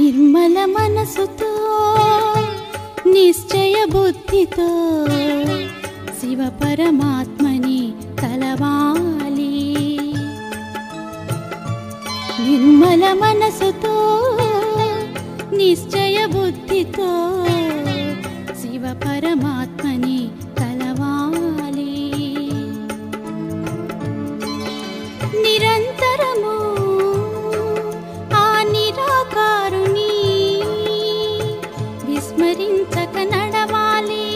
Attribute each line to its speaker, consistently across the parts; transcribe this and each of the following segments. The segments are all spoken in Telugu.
Speaker 1: నిర్మల మనసుతో నిశ్చయ బుద్ధితో శివ పరమాత్మని తలవాలి. నిర్మల మనసుతో నిశ్చయ బుద్ధితో శివ పరమాత్మని తలవాలి. నిరంతరము ఆ నిరాకారుని విస్మరించక నడవాలి.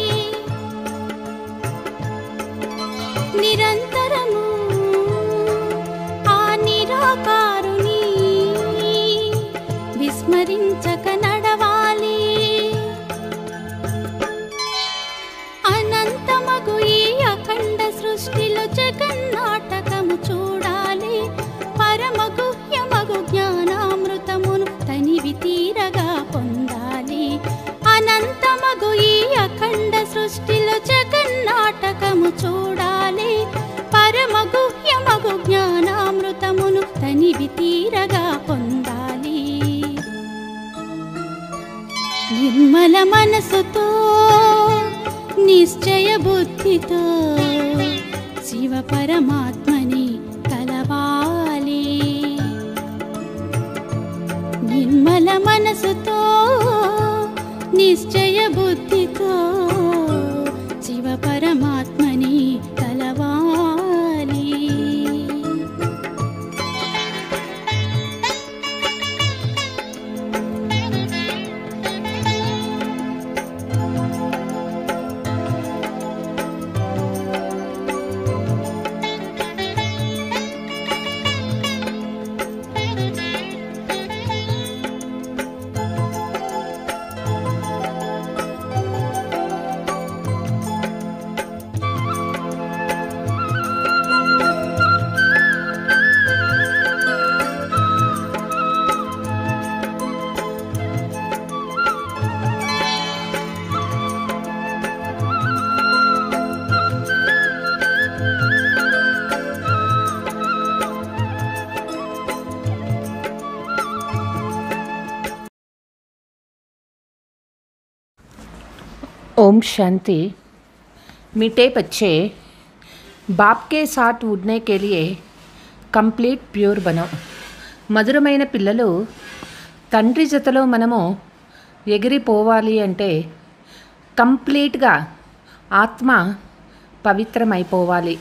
Speaker 1: నిరంతరము ఆ నిరాకారుని విస్మరించక నడవాలి. అనంతమగు ఈ అఖండ సృష్టిలో జగన్నాటకము చూడాలి. పరమగుహ్యమగు జ్ఞానామృతమును తనివి తీరగా పొందాలి. అనంతమగు ఈ అఖండ సృష్టిలో జగన్నాటకము చూడాలి. పరమగుహ్యమగు జ్ఞానామృతమును తనివి తీరగా పొందాలి. నిర్మల మనసుతో నిశ్చయ బుద్ధితో శివ పరమాత్మని తలవాలి. నిర్మల మనసుతో నిశ్చయ బుద్ధితో శివ పరమాత్మని తలవాలి.
Speaker 2: ओम शांति। मीठे बच्चे, बाप के साथ उड़ने के लिए కంప్లీట్ ప్యూర్ బనో. మధురమైన పిల్లలు, తండ్రి జతలో మనము ఎగిరిపోవాలి అంటే కంప్లీట్గా ఆత్మ పవిత్రమైపోవాలి.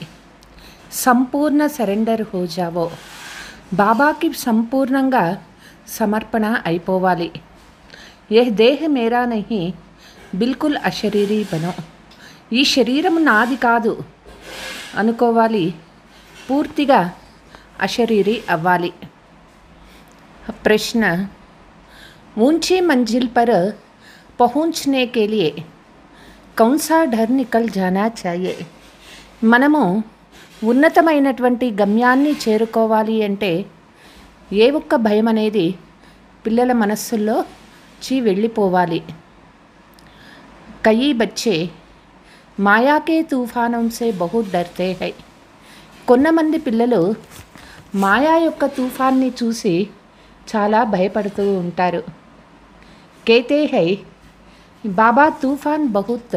Speaker 2: సంపూర్ణ సరెండర్ హో జావో. బాబాకి సంపూర్ణంగా సమర్పణ అయిపోవాలి. ఏ దేహ మేరా నహీ, బిల్కుల్ అశరీరీ బనో. ఈ శరీరం నాది కాదు అనుకోవాలి. పూర్తిగా అశరీరీ అవ్వాలి. ప్రశ్న, ऊंची मंजिल पर पहुंचने के लिए कौन सा डर निकल जाना चाहिए? మనము ఉన్నతమైనటువంటి గమ్యాన్ని చేరుకోవాలి అంటే ఏ ఒక్క భయం అనేది పిల్లల మనస్సుల్లో వెళ్ళిపోవాలి. कई बच्चे మాయా के तूफानों से बहुत डरते हैं. కొంతమంది పిల్లలు మాయా యొక్క తుఫాన్ని చూసి చాలా భయపడుతూ ఉంటారు. कहते हैं बाबा तूफान बहुत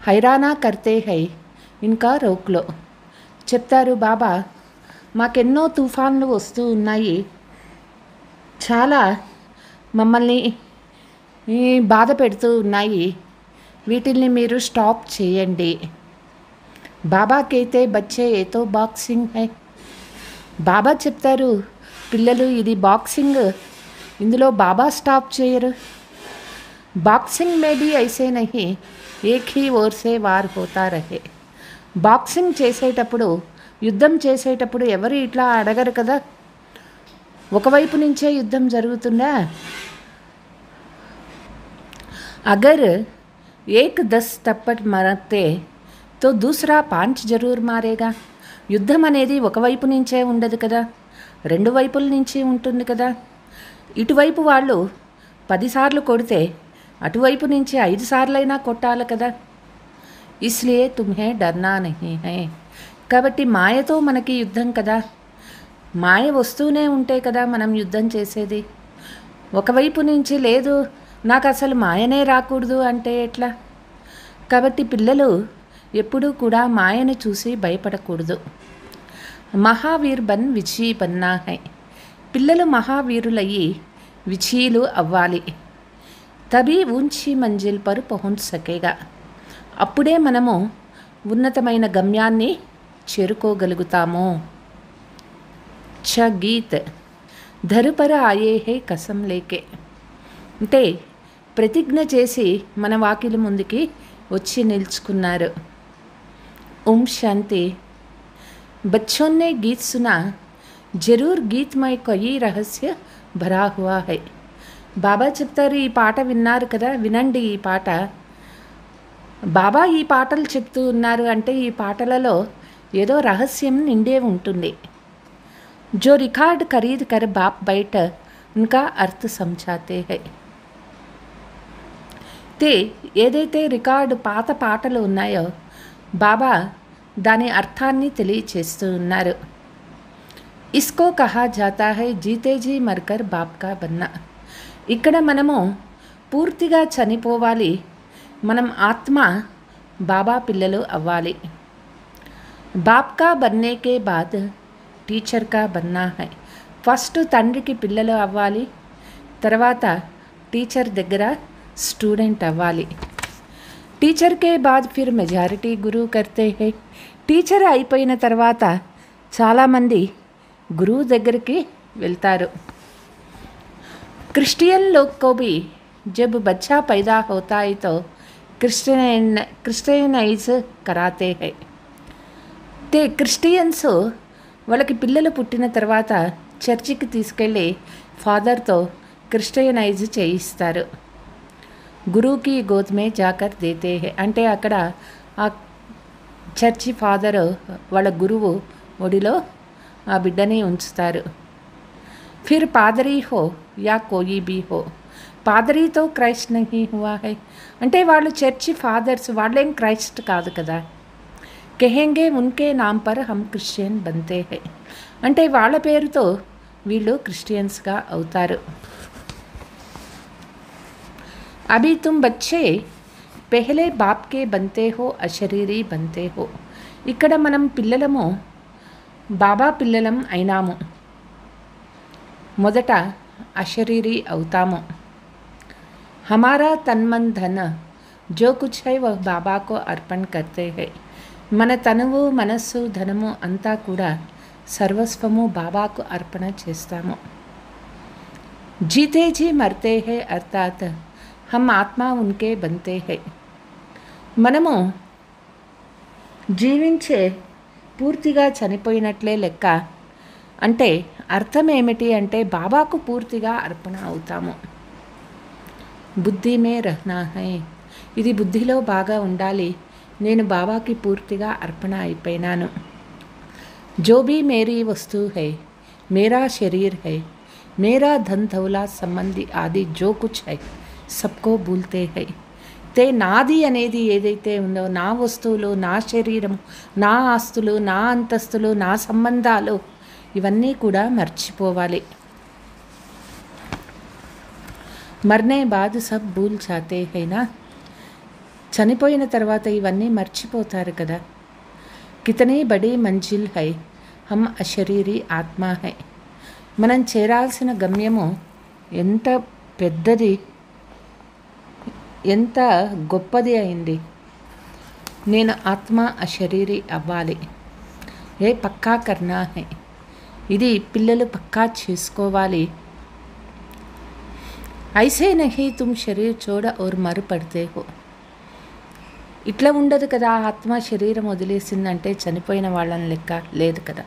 Speaker 2: हैराना करते हैं, इनका रोक लो. చెప్తారు, బాబా మాకెన్నో తుఫాన్లు వస్తూ ఉన్నాయి, చాలా మమ్మల్ని బాధ పెడుతూ ఉన్నాయి, వీటిల్ని మీరు స్టాప్ చేయండి. బాబా కైతే బచ్చే ఏతో బాక్సింగ్ హై. బాబా చెప్తారు, పిల్లలు ఇది బాక్సింగ్, ఇందులో బాబా స్టాప్ చేయరు. బాక్సింగ్ మే భీ ఐసే నహీ, ఏక్ హీ ఓర్ సే వార్ హోతా రహే. బాక్సింగ్ చేసేటప్పుడు, యుద్ధం చేసేటప్పుడు ఎవరు ఇట్లా అడగరు కదా, ఒకవైపు నుంచే యుద్ధం జరుగుతుందా. अगर एक 10 थप्पड़ मारते तो दूसरा 5 जरूर मारेगा. యుద్ధం అనేది ఒకవైపు నుంచే ఉండదు కదా, రెండు వైపుల నుంచి ఉంటుంది కదా. ఇటువైపు వాళ్ళు 10 సార్లు కొడితే అటువైపు నుంచి 5 సార్లైనా కొట్టాలి కదా. ఇస్లియే తుమ్హే డర్నా నహీ హై. కాబట్టి మాయతో మనకి యుద్ధం కదా, మాయ వస్తూనే ఉంటే కదా మనం యుద్ధం చేసేది. ఒకవైపు నుంచి లేదు నాకు అసలు మాయనే రాకూడదు అంటే ఎట్లా? కాబట్టి పిల్లలు ఎప్పుడూ కూడా మాయను చూసి భయపడకూడదు. మహావీర్ బన్ విజయీ బన్నా హై. పిల్లలు మహావీరులయ్యి విజయులు అవ్వాలి. తబీ ఊంచి మంజిల్ పర్ పహుంచ్ సకేగా. అప్పుడే మనము ఉన్నతమైన గమ్యాన్ని చేరుకోగలుగుతాము. గీత్ ధరుపర ఆయే హే కసం లేకే. అంటే ప్రతిజ్ఞ చేసి మన వాకిలి ముందుకి వచ్చి నిల్చుకున్నారు. ఓం శాంతి. बच्चों ने गीत सुना, जरूर गीत में कोई रहस्य भरा हुआ है. బాబా చెప్తారు, ఈ పాట విన్నారు కదా, వినండి ఈ పాట. బాబా ఈ పాటలు చెప్తూ ఉన్నారు అంటే ఈ పాటలలో ఏదో రహస్యం నిండే ఉంటుంది. जो रिकॉर्ड खरीद कर बाप बैठ उनका अर्थ समझाते हैं. ते ఏదైతే రికార్డు పాత పాటలు ఉన్నాయో బాబా దాని అర్థాన్ని తెలియచేస్తూ ఉన్నారు. ఇస్కో కహా జాతా హై జీతేజీ మర్కర్ బాప్ కా బన్నా. ఇక్కడ మనము పూర్తిగా చనిపోవాలి, మనం ఆత్మ బాబా పిల్లలు అవ్వాలి. బాప్ కా బన్నే కే బాద్ టీచర్ కా బన్నా హై. ఫస్ట్ తండ్రికి పిల్లలు అవ్వాలి, తర్వాత టీచర్ దగ్గర స్టూడెంట్ అవ్వాలి. టీచర్ కే బాద్ ఫిర్ మెజారిటీ గురువు కర్తే హై. టీచర్ అయిపోయిన తర్వాత చాలామంది గురువు దగ్గరికి వెళ్తారు. क्रिश्चियन लोग को भी जब बच्चा पैदा होता है तो క్రిస్టియనైజ్ कराते हैं. ते క్రిస్టియన్స్ వాళ్ళకి పిల్లలు పుట్టిన తర్వాత చర్చికి తీసుకెళ్ళి ఫాదర్తో క్రిస్టియనైజ్ చేయిస్తారు. గురువుకి గోద్మే జాకర్ దేతే హే. అంటే అక్కడ ఆ చర్చి ఫాదరు వాళ్ళ గురువు ఒడిలో ఆ బిడ్డని ఉంచుతారు. फिर पादरी हो या कोई भी हो, పాదరీ తో క్రైస్ట్ నహీ హువా హై. అంటే వాళ్ళు చర్చి ఫాదర్స్, వాళ్ళేం క్రైస్ట్ కాదు కదా. కహెంగే ఉన్కే నామ్ పర్ హమ్ క్రిస్టియన్ బంతే హై. అంటే వాళ్ళ పేరుతో వీళ్ళు క్రిస్టియన్స్గా అవుతారు. అభి తుమ్ బచ్చే పెహలే బాప్కే బంతే హో అశరీరీ బంతే హో. ఇక్కడ మనం పిల్లలము, బాబా పిల్లలం అయినాము, మొదట అశరీరీ అవుతాము. హమారా తన్మన్ ధన జో కుచ్ హై వహ్ బాబాకో అర్పణ కర్తే హై. మన తనువు, మనస్సు, ధనము అంతా కూడా సర్వస్వము బాబాకు అర్పణ చేస్తాము. జీతే జీ మర్తే హై అర్థాత్ హమ్ ఆత్మ ఉన్కే బంతే హై. మనము జీవించే పూర్తిగా చనిపోయినట్లే లెక్క. అంటే అర్థం ఏమిటి అంటే బాబాకు పూర్తిగా అర్పణ అవుతాము. బుద్ధి మే రహనా హై. ఇది బుద్ధిలో బాగా ఉండాలి, నేను బాబాకి పూర్తిగా అర్పణ అయిపోయినాను. జో భీ మేరీ వస్తు హై, మేరా శరీర్ హై, మేరా ధన్ దౌలా సంబంధి ఆది జో కుచ్ హై సబ్కో భూల్తే హై. తే నాది అనేది ఏదైతే ఉందో, నా వస్తువులు, నా శరీరం, నా ఆస్తులు, నా అంతస్తులు, నా సంబంధాలు, ఇవన్నీ కూడా మర్చిపోవాలి. మర్నే బాద్ సబ్ భూల్ జాతే హైనా. చనిపోయిన తర్వాత ఇవన్నీ మర్చిపోతారు కదా. కితనీ బడీ మంజిల్ హై, హమ్ అశరీరీ ఆత్మ హై. మనం చేరాల్సిన గమ్యము ఎంత పెద్దది, ఎంత గొప్పది అయింది. నేను ఆత్మ అశరీరీ అవ్వాలి. ఏ పక్కా కర్నా హై. ఇది పిల్లలు పక్కా చేసుకోవాలి. ఐసే నహీ తుమ్ శరీర్ చోడ ఓర్ మరు పడితే హో. ఇట్లా ఉండదు కదా, ఆత్మ శరీరం వదిలేసిందంటే చనిపోయిన వాళ్ళని లెక్క లేదు కదా.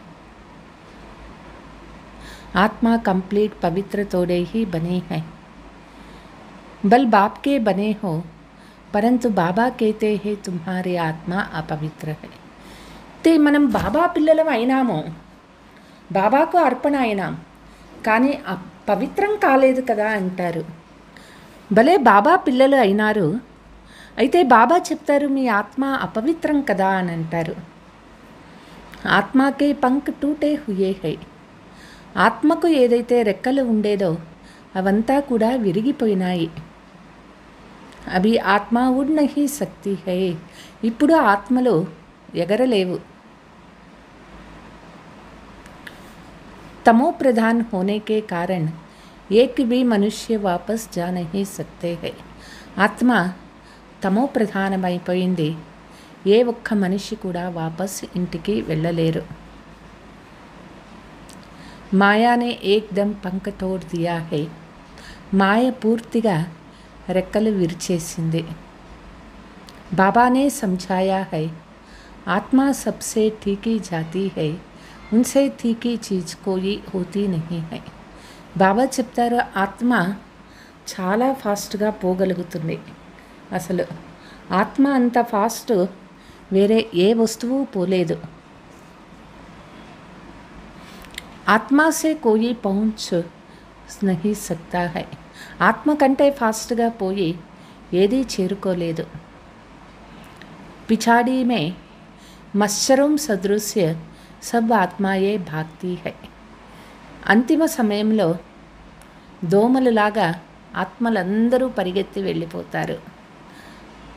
Speaker 2: ఆత్మ కంప్లీట్ పవిత్ర తోడే హీ బనే హై. బల్ బాప్కే బనే హో పరంతు బాబా కేతే హే తుమ్హారీ ఆత్మ అపవిత్ర హై. తే మనం బాబా పిల్లలం అయినాము, బాబాకు అర్పణ అయినాం, కానీ పవిత్రం కాలేదు కదా అంటారు. భలే బాబా పిల్లలు అయినారు, అయితే బాబా చెప్తారు మీ ఆత్మ అపవిత్రం కదా అని అంటారు. ఆత్మకే పంక్ టూటే హుయే హై. ఆత్మకు ఏదైతే రెక్కలు ఉండేదో అవంతా కూడా విరిగిపోయినాయి. అవి ఆత్మ ఉడ్ నహీ సక్తి హై. ఇప్పుడు ఆత్మలు ఎగరలేవు. तमो प्रधान होने के कारण एक भी मनुष्य वापस जा नहीं सकते हैं. ఆత్మ తమో ప్రధానమైపోయింది. ఏ ఒక్క మనిషి కూడా వాపస్ ఇంటికి వెళ్ళలేరు. మాయానే ఏక్దమ్ పంక తోడ్ దియా హై. మాయ పూర్తిగా రెక్కలు విరిచేసింది. బాబానే సమझाया है ఆత్మ सबसे ठीकी जाती है, उनसे तीखी चीज़ कोई होती नहीं है. బాబా చెప్తారు, ఆత్మ చాలా ఫాస్ట్గా పోగలుగుతుంది. అసలు ఆత్మ అంత ఫాస్ట్ వేరే ఏ వస్తువు పోలేదు. ఆత్మ సే కోయి పहुंच नहीं सकता है. ఆత్మ కంటే ఫాస్ట్గా పోయి ఏదీ చేరుకోలేదు. పిछाड़ी में మత్సరం సదృశ్య సబ్ ఆత్మాయే భాక్తి హై. అంతిమ సమయంలో దోమలులాగా ఆత్మలందరూ పరిగెత్తి వెళ్ళిపోతారు.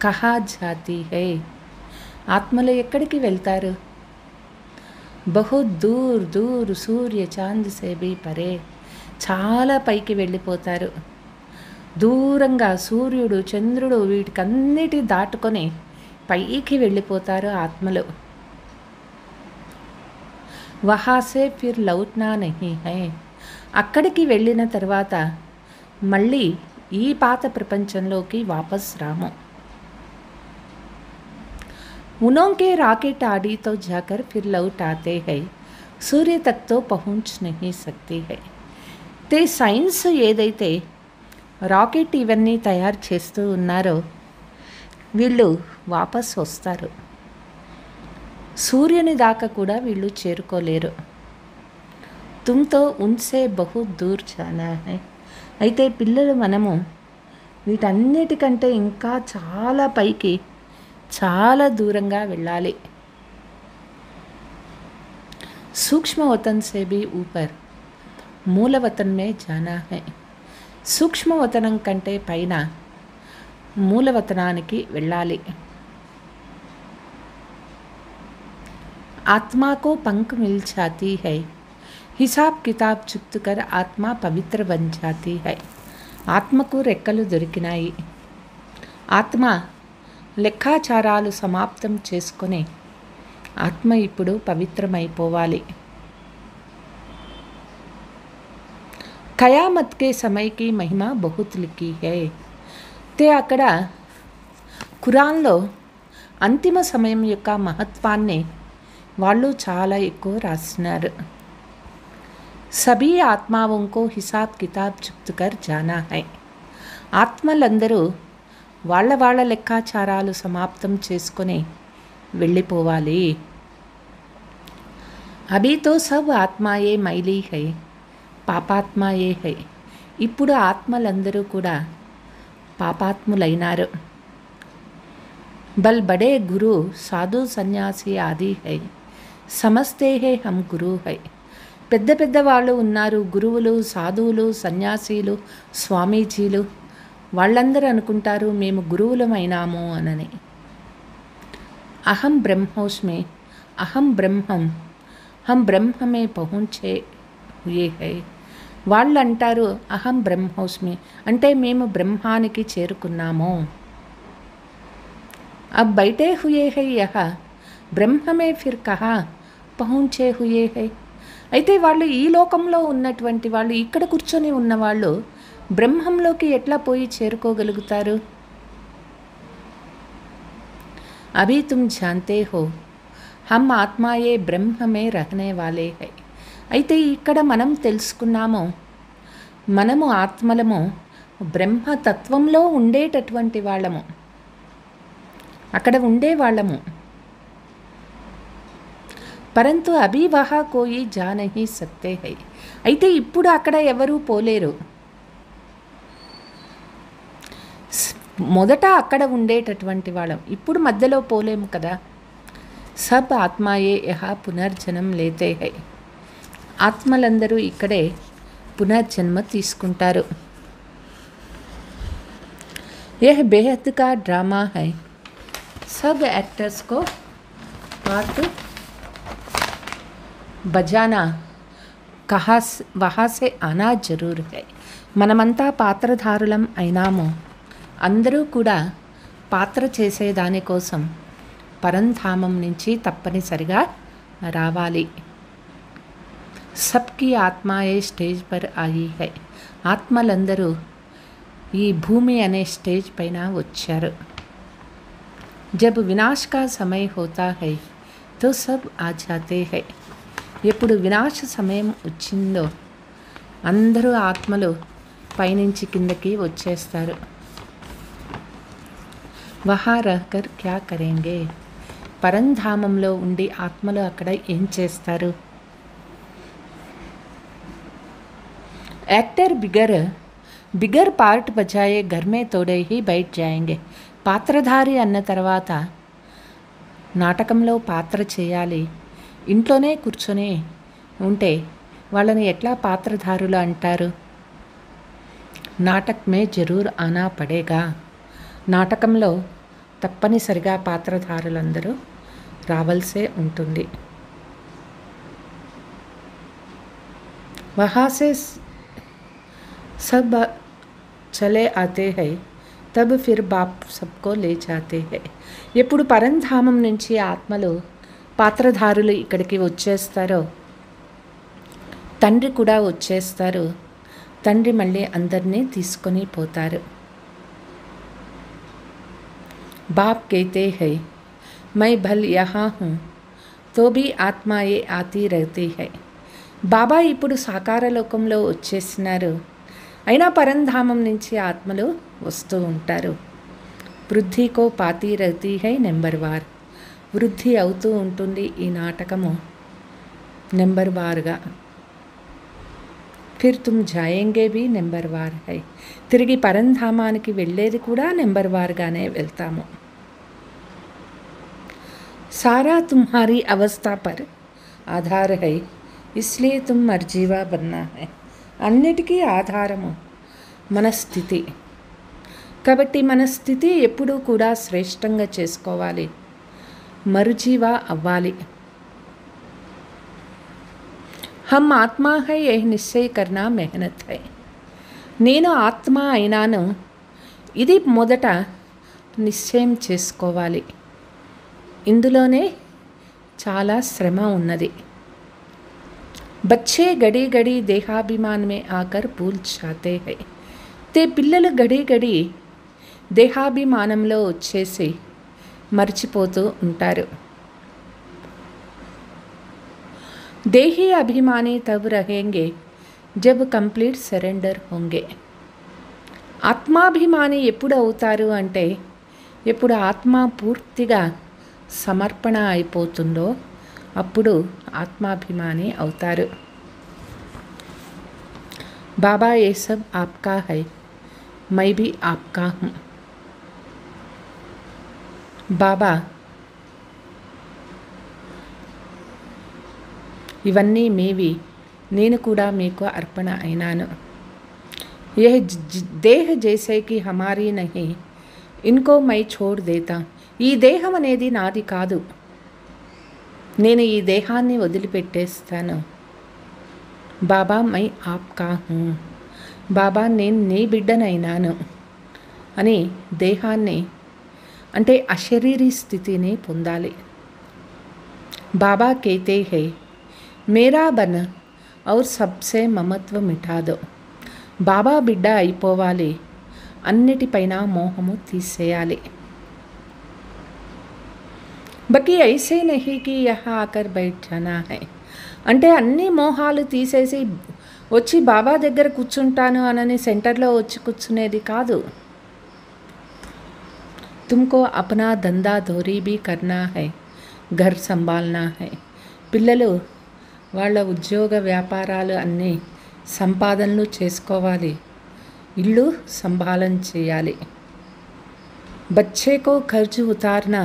Speaker 2: కహా జాతి హై. ఆత్మలు ఎక్కడికి వెళ్తారు? బహు దూర్ దూర్ సూర్య చాంద్ సే భీ పరే. చాలా పైకి వెళ్ళిపోతారు. దూరంగా సూర్యుడు చంద్రుడు వీటికన్నిటి దాటుకొని పైకి వెళ్ళిపోతారు ఆత్మలు. వహాసే ఫిర్ లౌట్నా నహీ హై. అక్కడికి వెళ్ళిన తర్వాత మళ్ళీ ఈ పాత ప్రపంచంలోకి వాపస్ రాము. उनके रॉकेट आड़ी तो जाकर फिर लौट आते हैं, सूर्य तक तो पहुंच नहीं सकती है. ते సైన్స్ ఏదైతే రాకెట్ ఇవన్నీ తయారు చేస్తూ ఉన్నారో వీళ్ళు వాపస్ వస్తారు. సూర్యుని దాకా కూడా వీళ్ళు చేరుకోలేరు. తుమ్తో ఉన్సే బహు దూర్ జానా హై. అయితే పిల్లలు మనము వీటన్నిటికంటే ఇంకా చాలా పైకి చాలా దూరంగా వెళ్ళాలి. సూక్ష్మ వతన్ సే భీ ఊపర్ మూల వతన్ మే జానా హై. సూక్ష్మ వతనం కంటే పైన మూలవతనానికి వెళ్ళాలి. आत्मा को पंख मिल जाती है, हिसाब किताब चुक्त कर आत्मा पवित्र बन जाती है. ఆత్మకు రెక్కలు దొరికినాయి. ఆత్మ లెక్కాచారాలు సమాప్తం చేసుకొని ఆత్మ ఇప్పుడు పవిత్రమైపోవాలి. ఖయామత్ కే సమయ్ కి మహిమ బహుత్ లిఖీ హై. తే అక్కడ ఖురాన్లో అంతిమ సమయం యొక్క మహత్వాన్ని వాళ్ళు చాలా ఎక్కువ రాస్తున్నారు. సభీ ఆత్మావోంకో హిసాబ్ కితాబ్ చుప్త్ కర్ జానా హై. ఆత్మలందరూ వాళ్ళ వాళ్ళ లెక్కాచారాలు సమాప్తం చేసుకొని వెళ్ళిపోవాలి. అభీ తో సబ్ ఆత్మాయే మైలీ హై, పాపాత్మాయే హై. ఇప్పుడు ఆత్మలందరూ కూడా పాపాత్ములైనారు. బల్ బడే గురు సాధు సన్యాసి ఆది హై, సమస్తే హే హమ్ గురు హై. పెద్ద పెద్ద వాళ్ళు ఉన్నారు, గురువులు, సాధువులు, సన్యాసీలు, స్వామీజీలు. వాళ్ళందరూ అనుకుంటారు మేము గురువులమైనాము అనని. అహం బ్రహ్మోస్మి, అహం బ్రహ్మం, హమ్ బ్రహ్మమే పహుంచే హుయే హై. వాళ్ళు అంటారు అహం బ్రహ్మోస్మి అంటే మేము బ్రహ్మానికి చేరుకున్నాము. అబ్ బైటే హుయే హై యహ బ్రహ్మమే ఫిర్ కహా పహుంచే హుయే హై. అయితే వాళ్ళు ఈ లోకంలో ఉన్నటువంటి వాళ్ళు, ఇక్కడ కూర్చొని ఉన్నవాళ్ళు బ్రహ్మంలోకి ఎట్లా పోయి చేరుకోగలుగుతారు? అభీ తుమ్ జాన్తే హో హమ్ ఆత్మాయే బ్రహ్మమే రహనే వాలే హై. అయితే ఇక్కడ మనం తెలుసుకున్నాము, మనము ఆత్మలము బ్రహ్మతత్వంలో ఉండేటటువంటి వాళ్ళము, అక్కడ ఉండేవాళ్ళము. పరంతు అభీ వహా కోయి జా నహీ సక్తే హై. అయితే ఇప్పుడు అక్కడ ఎవరూ పోలేరు. మొదట అక్కడ ఉండేటటువంటి వాళ్ళం, ఇప్పుడు మధ్యలో పోలేము కదా. సబ్ ఆత్మాయే యహా పునర్జనం లేతే హై. ఆత్మలందరూ ఇక్కడే పునర్జన్మ తీసుకుంటారు. यह बेहद का ड्रामा है. सब एक्टर्स को पार्ट बजाना वहाँ से आना जरूर है. మనమంతా పాత్రధారులం అయినాము. అందరూ కూడా పాత్ర చేసే దానికోసం పరంధామం నుంచి తప్పనిసరిగా రావాలి. సబ్కి ఆత్మ ఏ స్టేజ్ పర్ ఆయి హై. ఆత్మలందరూ ఈ భూమి అనే స్టేజ్ పైన వచ్చారు. జబ్ వినాశ్ కా సమయ హోతా హై తో సబ్ ఆ జాతే హై. ఎప్పుడు వినాశ సమయం వచ్చిందో అందరూ ఆత్మలు పైనుంచి కిందకి వచ్చేస్తారు. వహా రహకర్ క్యా కరేంగే. పరంధామంలో ఉండి ఆత్మలు అక్కడ ఏం చేస్తారు? యాక్టర్ బిగర్ పార్ట్ బజాయే ఘర్మే తోడే హీ బయట జాయేంగే. పాత్రధారి అన్న తర్వాత నాటకంలో పాత్ర చేయాలి, ఇంట్లోనే కూర్చొని ఉంటే వాళ్ళని ఎట్లా పాత్రధారులు అంటారు? నాటక్ మే జరూర్ ఆనా పడేగా. నాటకంలో తప్పనిసరిగా పాత్రధారులందరూ రావాల్సే ఉంటుంది. వహా సే सब చలే ఆతే హై తబ్ ఫిర్ బాప్ సబ్కో లే జాతే హై. ఎప్పుడు పరంధామం నుంచి ఆత్మలు పాత్రధారులు ఇక్కడికి వచ్చేస్తారో తండ్రి కూడా వచ్చేస్తారు. తండ్రి మళ్ళీ అందరినీ తీసుకొని పోతారు. బాప్ कहते हैं मैं भल यहाँ हूँ तो भी आत्मा ये आती रहती है. బాబా ఇప్పుడు సాకార లోకంలో వచ్చేసినారు, అయినా పరంధామం నుంచి ఆత్మలు వస్తూ ఉంటారు. వృద్ధికో పాతి రహతీ హై నెంబర్ వార్. వృద్ధి అవుతూ ఉంటుంది ఈ నాటకము నెంబర్ వార్గా. ఫిర్ తుమ్ జాయేంగే భీ నెంబర్ వార్ హై. తిరిగి పరంధామానికి వెళ్ళేది కూడా నెంబర్ వార్గానే వెళ్తాము. సారా తుమ్హారీ అవస్థా పర్ ఆధార్ హై ఇస్లియే తుమ్ మర్జీవా బన్నా హై. అన్నిటికీ ఆధారము మన స్థితి. కాబట్టి మన స్థితి ఎప్పుడూ కూడా శ్రేష్టంగా చేసుకోవాలి, మరుజీవా అవ్వాలి. हम आत्मा है यह निश्चय करना मेहनत है. నేను ఆత్మ అయినాను ఇది మొదట నిశ్చయం చేసుకోవాలి. ఇందులోనే చాలా శ్రమ ఉన్నది. బచ్చే గడి గడి దేహాభిమాన్ మే ఆకర్ భూల్ జాతే హై. తే పిల్లలు గడి గడి దేహాభిమానంలో వచ్చేసి మర్చిపోతూ ఉంటారు. देही अभिमानी तब रहेंगे जब कंप्लीट सरेंडर होंगे. ఆత్మాభిమాని ఎప్పుడు అవుతారు అంటే ఎప్పుడు ఆత్మ పూర్తిగా సమర్పణ అయిపోతుందో అప్పుడు ఆత్మాభిమాని అవుతారు. బాబా ఏ sub ఆప్కా high my Bhi ఆప్కా who. బాబా ఇవన్నీ మీవి, నేను కూడా మీకు అర్పణ అయినాను. यह దేహ జైసే కి హమారీ నహీ ఇన్కో మై ఛోడ్ దేతా. ఈ దేహం అనేది నాది కాదు, నేను ఈ దేహాన్ని వదిలిపెట్టేస్తాను. బాబా మై ఆప్కా హూ. బాబా నేను నీ బిడ్డనైనాను అని దేహాన్ని అంటే అశరీరీ స్థితిని పొందాలి. బాబా कहते हैं మేరా బన్ ఔర్ సబ్సే మమత్వ మిఠా దో. బాబా బిడ్డ అయిపోవాలి, అన్నిటిపైన మోహము తీసేయాలి. బకి ఐసే నహీ కి యహా ఆకర్ బైఠ్ జానా హై. అంటే అన్ని మోహాలు తీసేసి వచ్చి బాబా దగ్గర కూర్చుంటాను అనని సెంటర్లో వచ్చి కూర్చునేది కాదు. తుమ్కో అప్నా దందా ధోరీ భీ కర్నా హై, ఘర్ సంభాల్నా హై. పిల్లలు వాళ్ళ ఉద్యోగ వ్యాపారాలు అన్నీ సంపాదనలు చేసుకోవాలి, ఇల్లు సంభాలన చేయాలి. బచ్చే కో ఖర్చు ఉతార్నా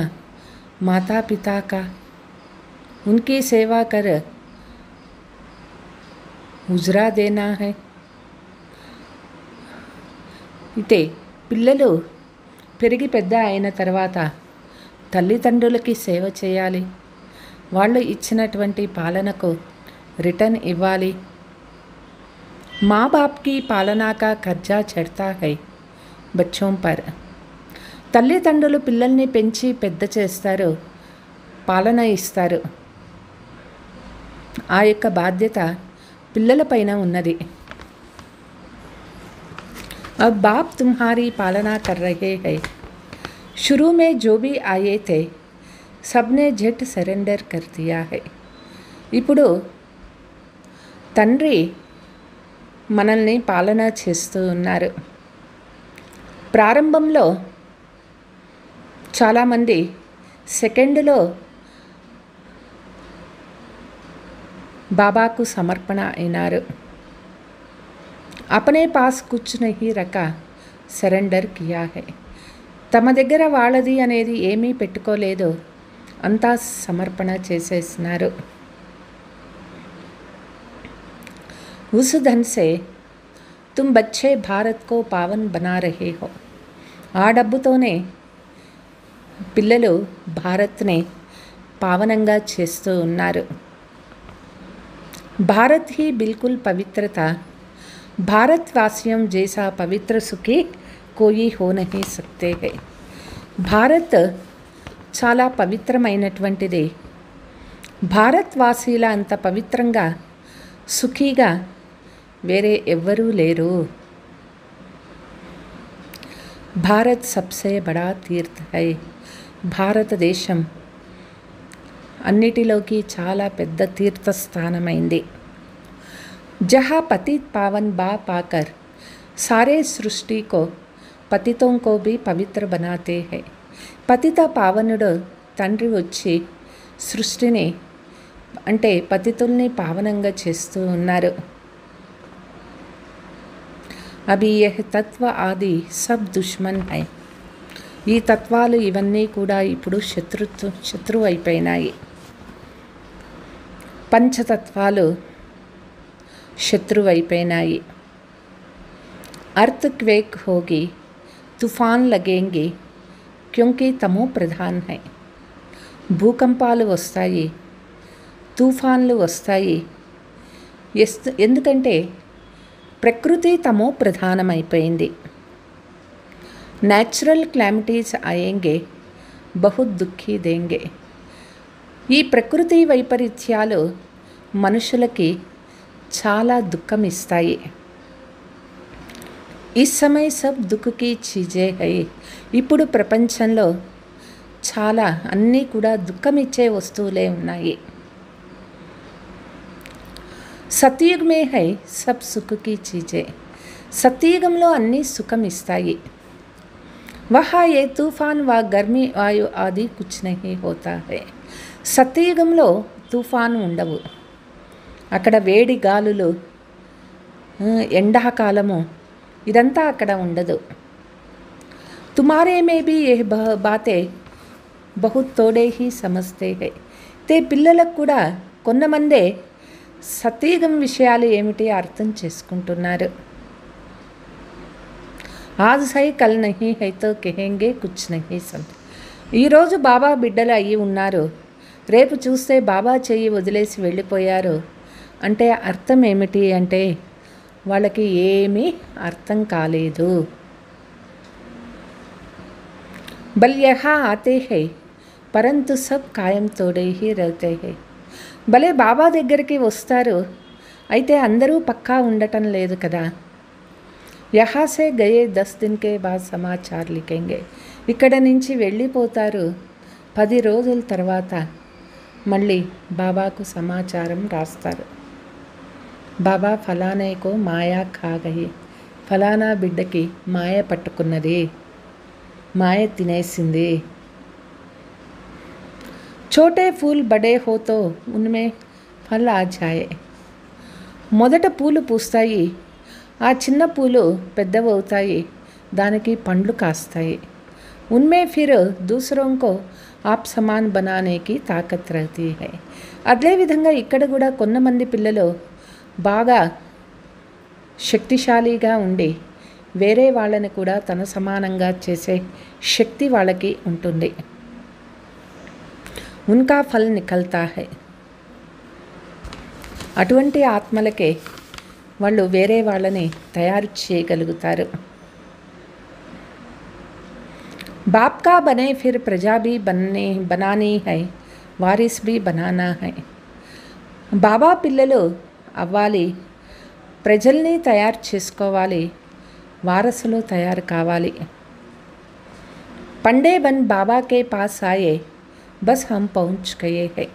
Speaker 2: మాతా పితా కా उनकी सेवा कर उजरा देना है. అయితే పిల్లలు పెరిగి పెద్ద అయిన తర్వాత తల్లిదండ్రులకి సేవ చేయాలి, వాళ్ళు ఇచ్చినటువంటి పాలనకు రిటర్న్ ఇవ్వాలి. माँ बाप की पालना का कर्जा चढ़ता है बच्चों पर. తల్లిదండ్రులు పిల్లల్ని పెంచి పెద్ద చేస్తారు, పాలన ఇస్తారు. ఆ యొక్క బాధ్యత పిల్లలపైన ఉన్నది. अब बाप तुम्हारी पालना कर रहे हैं. शुरू में जो भी आए थे सबने झट सरेंडर कर दिया है. ఇప్పుడు తండ్రి మనల్ని పాలన చేస్తూ ఉన్నారు. ప్రారంభంలో చాలామంది సెకండ్లో బాబాకు సమర్పణ అయినారు. अपने पास कुछ नहीं रखा సరెండర్ కియా హై. తమ దగ్గర వాళ్ళది అనేది ఏమీ పెట్టుకోలేదు, అంతా సమర్పణ చేసేసినారు. उस धन से तुम बच्चे भारत को पावन बना रहे हो. ఆ డబ్బుతోనే పిల్లలు భారత్ని పావనంగా చేస్తూ ఉన్నారు. భారత్ హీ బిల్కుల్ పవిత్రత. భారత్వాసియం జైసా పవిత్ర సుఖీ కోయి హో నహీ సక్తే హై. భారత్ చాలా పవిత్రమైనటువంటిది. భారత్వాసీల అంత పవిత్రంగా సుఖీగా వేరే ఎవ్వరూ లేరు. భారత్ సబ్సే బడా తీర్థ హై. భారతదేశం అన్నిటిలోకి చాలా పెద్ద తీర్థస్థానమైంది. జహా పతిత్ పావన్ బా పాకర్ సారే సృష్టి కో పతితో కో భీ పవిత్ర బనాతే హై. పతిత పావనుడు తండ్రి వచ్చి సృష్టిని అంటే పతితుల్ని పావనంగా చేస్తూ ఉన్నారు. అభి యహ్ తత్వ ఆది సబ్ దుష్మన్ హై. ఈ తత్వాలు ఇవన్నీ కూడా ఇప్పుడు శత్రువు అయిపోయినాయి. పంచతత్వాలు శత్రువు అయిపోయినాయి. अर्थ क्वेक होगी, तूफान लगेंगे क्योंकि तमो प्रधान है. భూకంపాలు వస్తాయి, తుఫాన్లు వస్తాయి. ఎందుకంటే ప్రకృతి తమో ప్రధానమైపోయింది. నేచురల్ క్లామిటీస్ ఆయేంగే బహుత్ దుఃఖీ దేంగే. ఈ ప్రకృతి వైపరీత్యాలు మనుషులకి చాలా దుఃఖం ఇస్తాయి. ఈ సమయ సబ్ దుఃఖకి చీజే హై. ఇప్పుడు ప్రపంచంలో చాలా అన్నీ కూడా దుఃఖమిచ్చే వస్తువులే ఉన్నాయి. సత్యుగ్ మే హై సబ్ సుఖకి చీజే. సత్యుగంలో అన్నీ సుఖం ఇస్తాయి. వహా ఏ తూఫాన్ వా గర్మీ వాయు ఆది కుచ్ నహీ హోతా హై. సత్యుగంలో తుఫాను ఉండవు. అక్కడ వేడి గాలులు, ఎండాకాలము ఇదంతా అక్కడ ఉండదు. తుమారే మే భీ యహ్ బాతే బహుత్ తోడే హీ సమజ్తే హై. తే పిల్లలకు కూడా కొంతమందే సత్యుగం విషయాలు ఏమిటి అర్థం చేసుకుంటున్నారు. ఆజ్ సై కల్ నహీ హై తో కహెంగే కుచ్ నహీ సమ్. ఈరోజు బాబా బిడ్డలు అయ్యి ఉన్నారు, రేపు చూస్తే బాబా చెయ్యి వదిలేసి వెళ్ళిపోయారు అంటే అర్థం ఏమిటి అంటే వాళ్ళకి ఏమీ అర్థం కాలేదు. బల్ యహా ఆతే హై పరంతు సబ్ కాయం తోడే హీ రహతే హై. భలే బాబా దగ్గరికి వస్తారు, అయితే అందరూ పక్కా ఉండటం లేదు కదా. యహా సే గయే 10 दिन के बाद సమాచార్ లిఖేంగే. ఇక్కడ నుంచి వెళ్ళిపోతారు, 10 రోజుల తర్వాత మళ్ళీ బాబాకు సమాచారం రాస్తారు. బాబా ఫలానాకో మాయా ఖాగయి. ఫలానా బిడ్డకి మాయ పట్టుకున్నది, మాయ తినేసింది. छोटे फूल बड़े हो तो उनमें फल आ जाए. మొదట పూలు పూస్తాయి, ఆ చిన్న పూలు పెద్దవవుతాయి, దానికి పండ్లు కాస్తాయి. उनमें फिर दूसरों को आप समान बनाने की ताकत रहती है. అదేవిధంగా ఇక్కడ కూడా కొంతమంది పిల్లలు బాగా శక్తిశాలిగా ఉండి వేరే వాళ్ళని కూడా తన సమానంగా చేసే శక్తి వాళ్ళకి ఉంటుంది. ఉన్కా ఫల్ నికల్తా హై. అటువంటి ఆత్మలకే వాళ్ళు వేరే వాళ్ళని తయారు చేయగలుగుతారు. బాప్ కా బనే ఫిర్ ప్రజా భీ బనానీ హై, వారిస్ భీ బనానా హై. బాబా పిల్లలు అవ్వాలి, ప్రజల్ని తయారు చేసుకోవాలి, వారసులు తయారు కావాలి. పండే బన్ బాబా కే పాస్ ఆయే, బస్ హమ్ పహుంచ్ గయే హై.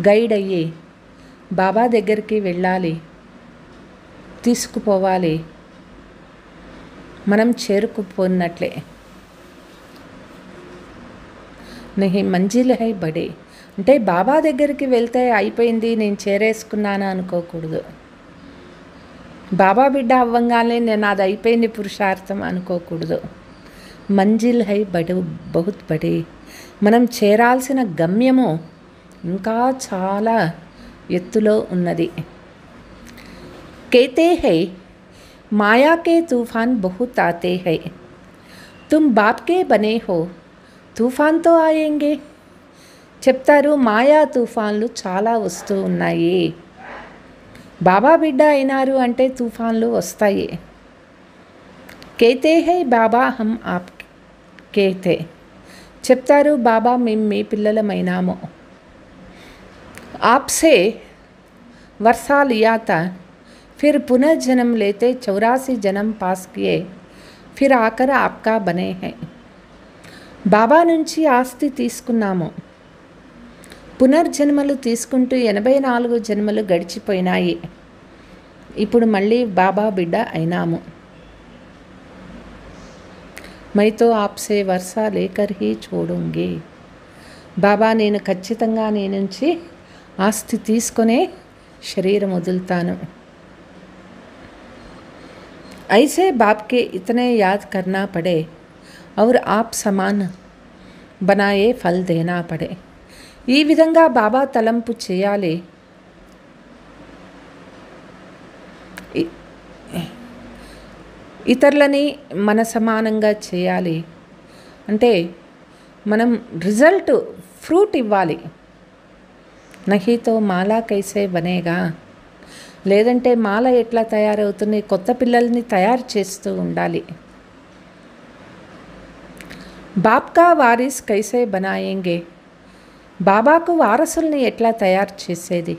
Speaker 2: గైడ్ అయ్యి బాబా దగ్గరికి వెళ్ళాలి, తీసుకుపోవాలి, మనం చేరుకుపోయినట్లే. నహి మంజిల్ హై బడే, అంటే బాబా దగ్గరికి వెళ్తే అయిపోయింది, నేను చేరేసుకున్నాను అనుకోకూడదు. బాబా బిడ్డ అవ్వంగానే నేను అది అయిపోయింది పురుషార్థం అనుకోకూడదు. మంజిల్ హై బడు బహుత్ బడే, మనం చేరాల్సిన గమ్యము ఇంకా చాలా ఎత్తులో ఉన్నది. कहते हैं माया के तूफान बहुत आते हैं, तुम बाप के बने हो, तूफान तो आएंगे. చెప్తారు మాయా తుఫాన్లు చాలా వస్తూ ఉన్నాయి. బాబా బిడ్డ అయినారు అంటే తుఫాన్లు వస్తాయి. कहते हैं బాబా హమ్ ఆప్ కే తే, చెప్తారు బాబా మేము మీ పిల్లలమైనాము. आपसे वर्षा लिया था, फिर पुनर्जन्म लेते 84 जन्म पास किए, फिर आकर आपका बने हैं. బాబా నుంచి ఆస్తి తీసుకున్నాము, పునర్జన్మలు తీసుకుంటూ 84 జన్మలు గడిచిపోయినాయి, ఇప్పుడు మళ్ళీ బాబా బిడ్డ అయినాము. मैं तो आपसे वर्षा लेकर ही छोड़ूंगी. బాబా నేను ఖచ్చితంగా నీ నుంచి ఆస్తి తీసుకునే శరీరం వదులుతాను. ऐसे बाप के इतने याद करना पड़े और आप समान बनाए फल देना पड़े. ఈ విధంగా బాబా తలంపు చేయాలి, ఇతరులని మన సమానంగా చేయాలి, అంటే మనం రిజల్ట్ ఫ్రూట్ ఇవ్వాలి. నహీతో మాలా కైసే బనేగా, లేదంటే మాల ఎట్లా తయారవుతుంది, కొత్త పిల్లల్ని తయారు చేస్తూ ఉండాలి. బాప్కా వారిస్ కైసే బనాయేంగే, బాబాకు వారసుల్ని ఎట్లా తయారు చేసేది.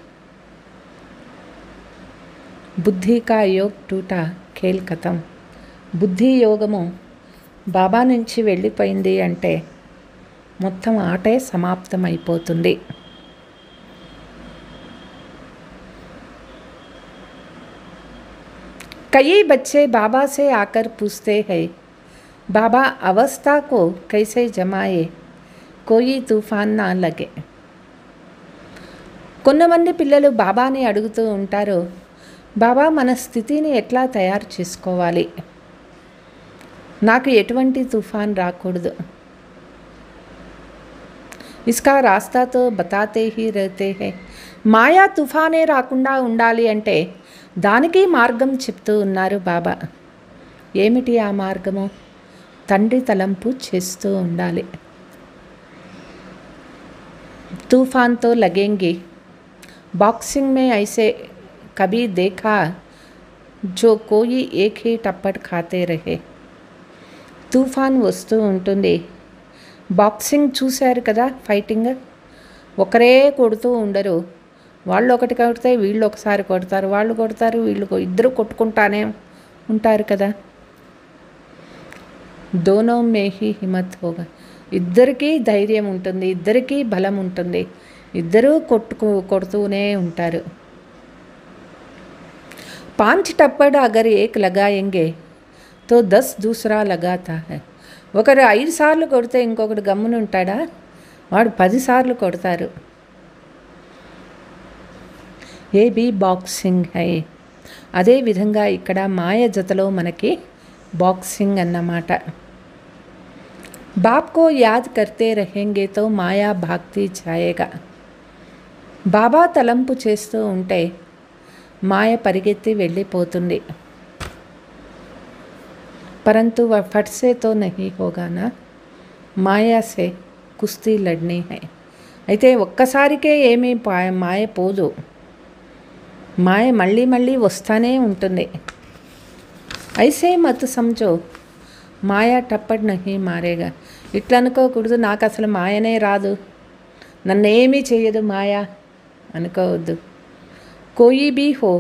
Speaker 2: బుద్ధి కా యోగ్ టూటా ఖేల్ ఖతం, బుద్ధి యోగము బాబా నుంచి వెళ్ళిపోయింది అంటే మొత్తం ఆటే సమాప్తమైపోతుంది. कई बच्चे बाबा से आकर पूछते हैं, बाबा अवस्था को कैसे जमाए, कोई तूफान ना लगे. కొంతమంది పిల్లలు బాబాని అడుగుతూ ఉంటారు, బాబా మన స్థితిని ఎట్లా తయారు చేసుకోవాలి, నాకు ఎటువంటి తుఫాన్ రాకూడదు. ఇస్కా రాస్తాతో బతాతే హీ రహతే హై, మాయా తుఫానే రాకుండా ఉండాలి అంటే దానికి మార్గం చెప్తూ ఉన్నారు బాబా. ఏమిటి ఆ మార్గము? తండ్రి తలంపు చేస్తూ ఉండాలి. तूफान तो लगेंगे, बॉक्सिंग में ऐसे कभी देखा जो कोई एक ही टप्पड़ खाते रहे. తుఫాన్ వస్తూ ఉంటుంది. బాక్సింగ్ చూశారు కదా, ఫైటింగ్ ఒకరే కొడుతూ ఉండరు, వాళ్ళు ఒకటి కొడితే వీళ్ళు ఒకసారి కొడతారు, వాళ్ళు కొడతారు వీళ్ళు, ఇద్దరు కొట్టుకుంటానే ఉంటారు కదా. దోనో మే హీ హిమ్మత్ హోగా, ఇద్దరికీ ధైర్యం ఉంటుంది, ఇద్దరికీ బలం ఉంటుంది, ఇద్దరూ కొడుతూనే ఉంటారు. 5 टप्पड़ अगर एक लगाएंगे तो 10 दूसरा लगाता है. ఒకరు 5 సార్లు కొడితే ఇంకొకటి గమ్మున ఉంటాడా, వాడు 10 సార్లు కొడతారు. ఏ బి బాక్సింగ్ హై, అదేవిధంగా ఇక్కడ మాయ జతలో మనకి బాక్సింగ్ అన్నమాట. బాప్ కో యాద్ కర్తే రహేంగే తో మాయా భాగ్తి ఛాయేగా, బాబా తలంపు చేస్తూ ఉంటే మాయ పరిగెత్తి వెళ్ళిపోతుంది. परंतु वह फट से तो नहीं होगा ना, మాయా సే కుస్తీ లడ్నీ హై. అయితే ఒక్కసారికే ఏమీ మాయ పోదు, మాయ మళ్ళీ మళ్ళీ వస్తానే ఉంటుంది. ఐసే మత్ సమझो మాయా టప్పడ్ నహీ మారేగా. ఇట్లా అనుకోకూడదు, నాకు అసలు మాయనే రాదు, నన్నేమీ చేయదు మాయా అనుకోవద్దు. కోయి బీ హో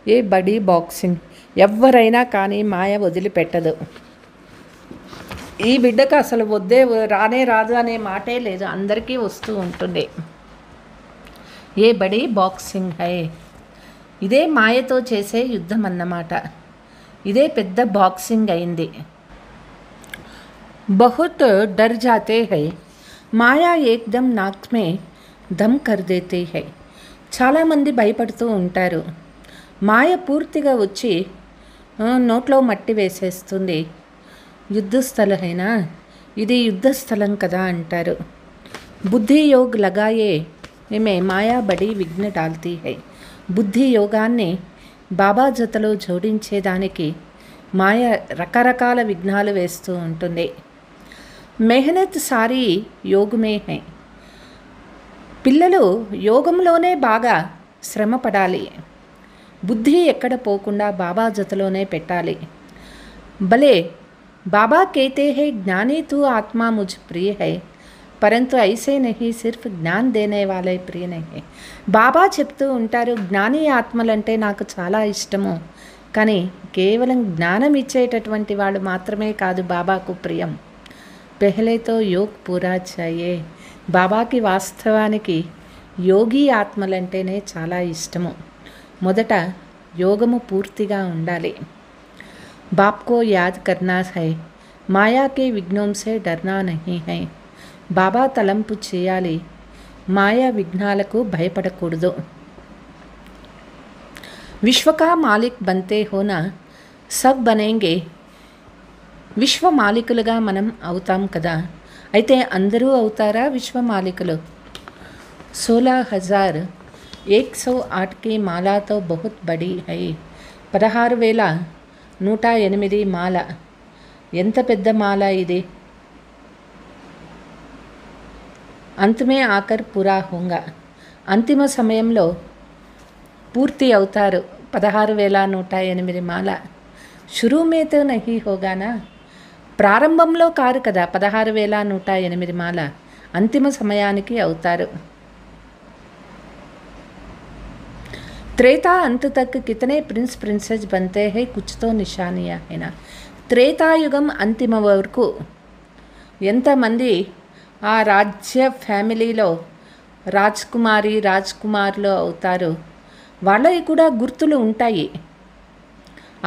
Speaker 2: ఏ బడీ బాక్సింగ్, ఎవరైనా కానీ మాయ వదిలిపెట్టదు. ఈ బిడ్డకు అసలు వద్దే రానే రాదు అనే మాటే లేదు, అందరికీ వస్తూ ఉంటుంది. ఏ బడీ బాక్సింగ్ హై, ఇదే మాయతో చేసే యుద్ధం అన్నమాట. ఇదే పెద్ద బాక్సింగ్ అయింది. बहुत डर जाते हैं, మాయా ఏకదమ్ నాక్ మే దమ్ కర్ దేతే హై. చాలామంది భయపడుతూ ఉంటారు, మాయ పూర్తిగా వచ్చి నోట్లో మట్టి వేసేస్తుంది. యుద్ధస్థలమైనా ఇది యుద్ధస్థలం కదా అంటారు. బుద్ధి యోగ్ లగాయే మే మాయా బడి విఘ్న డాల్తీ హై. బుద్ధి యోగాన్ని బాబా జతలో జోడించేదానికి మాయ రకరకాల విఘ్నాలు వేస్తూ ఉంటుంది. మెహనత్ సారీ యోగమే హై. పిల్లలు యోగంలోనే బాగా శ్రమ పడాలి, బుద్ధి ఎక్కడ పోకుండా బాబా జతలోనే పెట్టాలి. భలే బాబా कहते हैं ज्ञानी तू आत्मा मुझ प्रिय है, परंतु ऐसे नहीं सिर्फ ज्ञान देने वाले प्रिय नहीं. బాబా చెప్తూ ఉంటారు, జ్ఞాని ఆత్మలంటే నాకు చాలా ఇష్టము, కానీ కేవలం జ్ఞానం ఇచ్చేటటువంటి వాళ్ళు మాత్రమే కాదు బాబాకు ప్రియం. పెహలేతో యోగ్ పూరా చాయే. బాబాకి వాస్తవానికి యోగి ఆత్మలంటేనే చాలా ఇష్టము. మొదట యోగము పూర్తిగా ఉండాలి. బాప్కో యాద్ కర్నా హై, మాయాకే విఘ్నం సే డర్నా నహీ హై. బాబా తలంపు చేయాలి, మాయా విఘ్నాలకు భయపడకూడదు. విశ్వకా మాలిక్ బంతే హోనా సబ్ బనేంగే. విశ్వ మాలికులుగా మనం అవుతాం కదా, అయితే అందరూ అవుతారా విశ్వ మాలికులు? 16,108 की माला तो बहुत बड़ी है. 16,108 మాల ఎంత పెద్ద మాల ఇది. అంతమే ఆకర్ పూరా హోంగా, అంతిమ సమయంలో పూర్తి అవుతారు 16,108 మాల. షురూ మే తో నహీ హోగానా, ప్రారంభంలో కారు కదా 16,108 మాల, అంతిమ సమయానికి అవుతారు. त्रेता अंत तक कितने प्रिंस प्रिंसेस बनते हैं, कुछ तो निशानियाँ है ना. త్రేతాయుగం అంతిమ వరకు ఎంతమంది ఆ రాజ్య ఫ్యామిలీలో రాజ్కుమారి రాజ్కుమారులు అవుతారు, వాళ్ళకి కూడా గుర్తులు ఉంటాయి.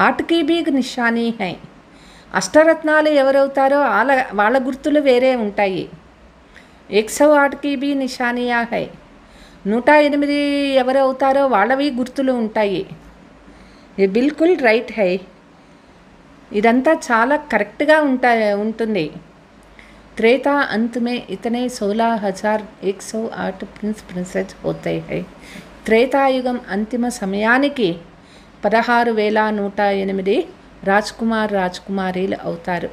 Speaker 2: ఆటకి బీగ్ నిషానీ హై. అష్టరత్నాలు ఎవరవుతారో వాళ్ళ గుర్తులు వేరే ఉంటాయి. 108 బీ నిషానియా హై. 108 ఎవరు అవుతారో వాళ్ళవి గుర్తులు ఉంటాయి. ఇది బిల్కుల్ రైట్ హై. ఇదంతా చాలా కరెక్ట్గా ఉంటుంది. త్రేతా అంతమే ఇతనే 16,108 ప్రిన్స్ ప్రిన్సెస్ హోతాయి హై. త్రేతాయుగం అంతిమ సమయానికి 16,108 రాజ్కుమార్ రాజ్కుమారీలు అవుతారు.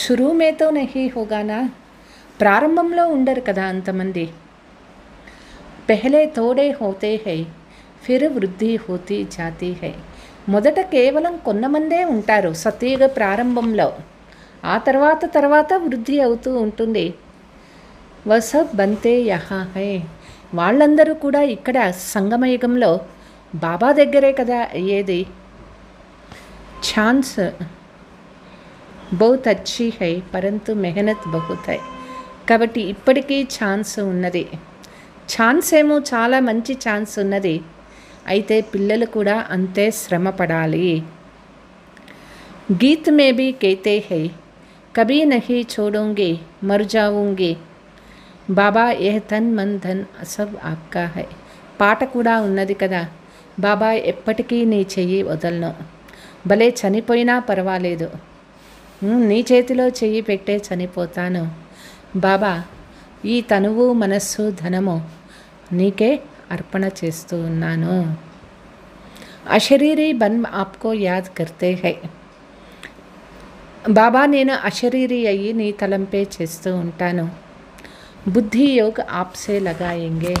Speaker 2: షురూ మే తో నహీ హోగానా, ప్రారంభంలో ఉండరు కదా అంతమంది. పెహలే తోడే హోతే హై, ఫిర్ వృద్ధి హోతీ జాతీ హై. మొదట కేవలం కొంతమందే ఉంటారు సతయుగ ప్రారంభంలో, ఆ తర్వాత వృద్ధి అవుతూ ఉంటుంది. వసబ్ బంతే యహా హై. వాళ్ళందరూ కూడా ఇక్కడ సంగమయుగంలో బాబా దగ్గరే కదా అయ్యేది. ఛాన్స్ బహుత్ అచ్చీ హై, పరంతు మెహనత్ బహుత్ హై. కాబట్టి ఇప్పటికీ ఛాన్స్ ఉన్నది. ఛాన్స్ ఏమో చాలా మంచి ఛాన్స్ ఉన్నది, అయితే పిల్లలు కూడా అంతే శ్రమ పడాలి. గీత్ మే భీ కేతే హై, కభీ నహీ छोड़ूंगी మర్ జాऊंगी, బాబా యహ్ తన్ మన్ ధన్ సబ్ ఆప్కా హై. పాట కూడా ఉన్నది కదా, బాబా ఎప్పటికీ నీ చెయ్యి వదలను, భలే చనిపోయినా పర్వాలేదు, నీ చేతిలో చెయ్యి పెట్టే చనిపోతాను. బాబా ఈ తనువు మనస్సు ధనము నీకే అర్పణ చేస్తూ ఉన్నాను. అశరీరీ బన్ ఆప్కో యాద్ కర్తే హై. బాబా, నేను అశరీరి అయ్యి నీ తలంపే చేస్తూ ఉంటాను. బుద్ధి యోగ్ ఆప్సే లగాయేంగే,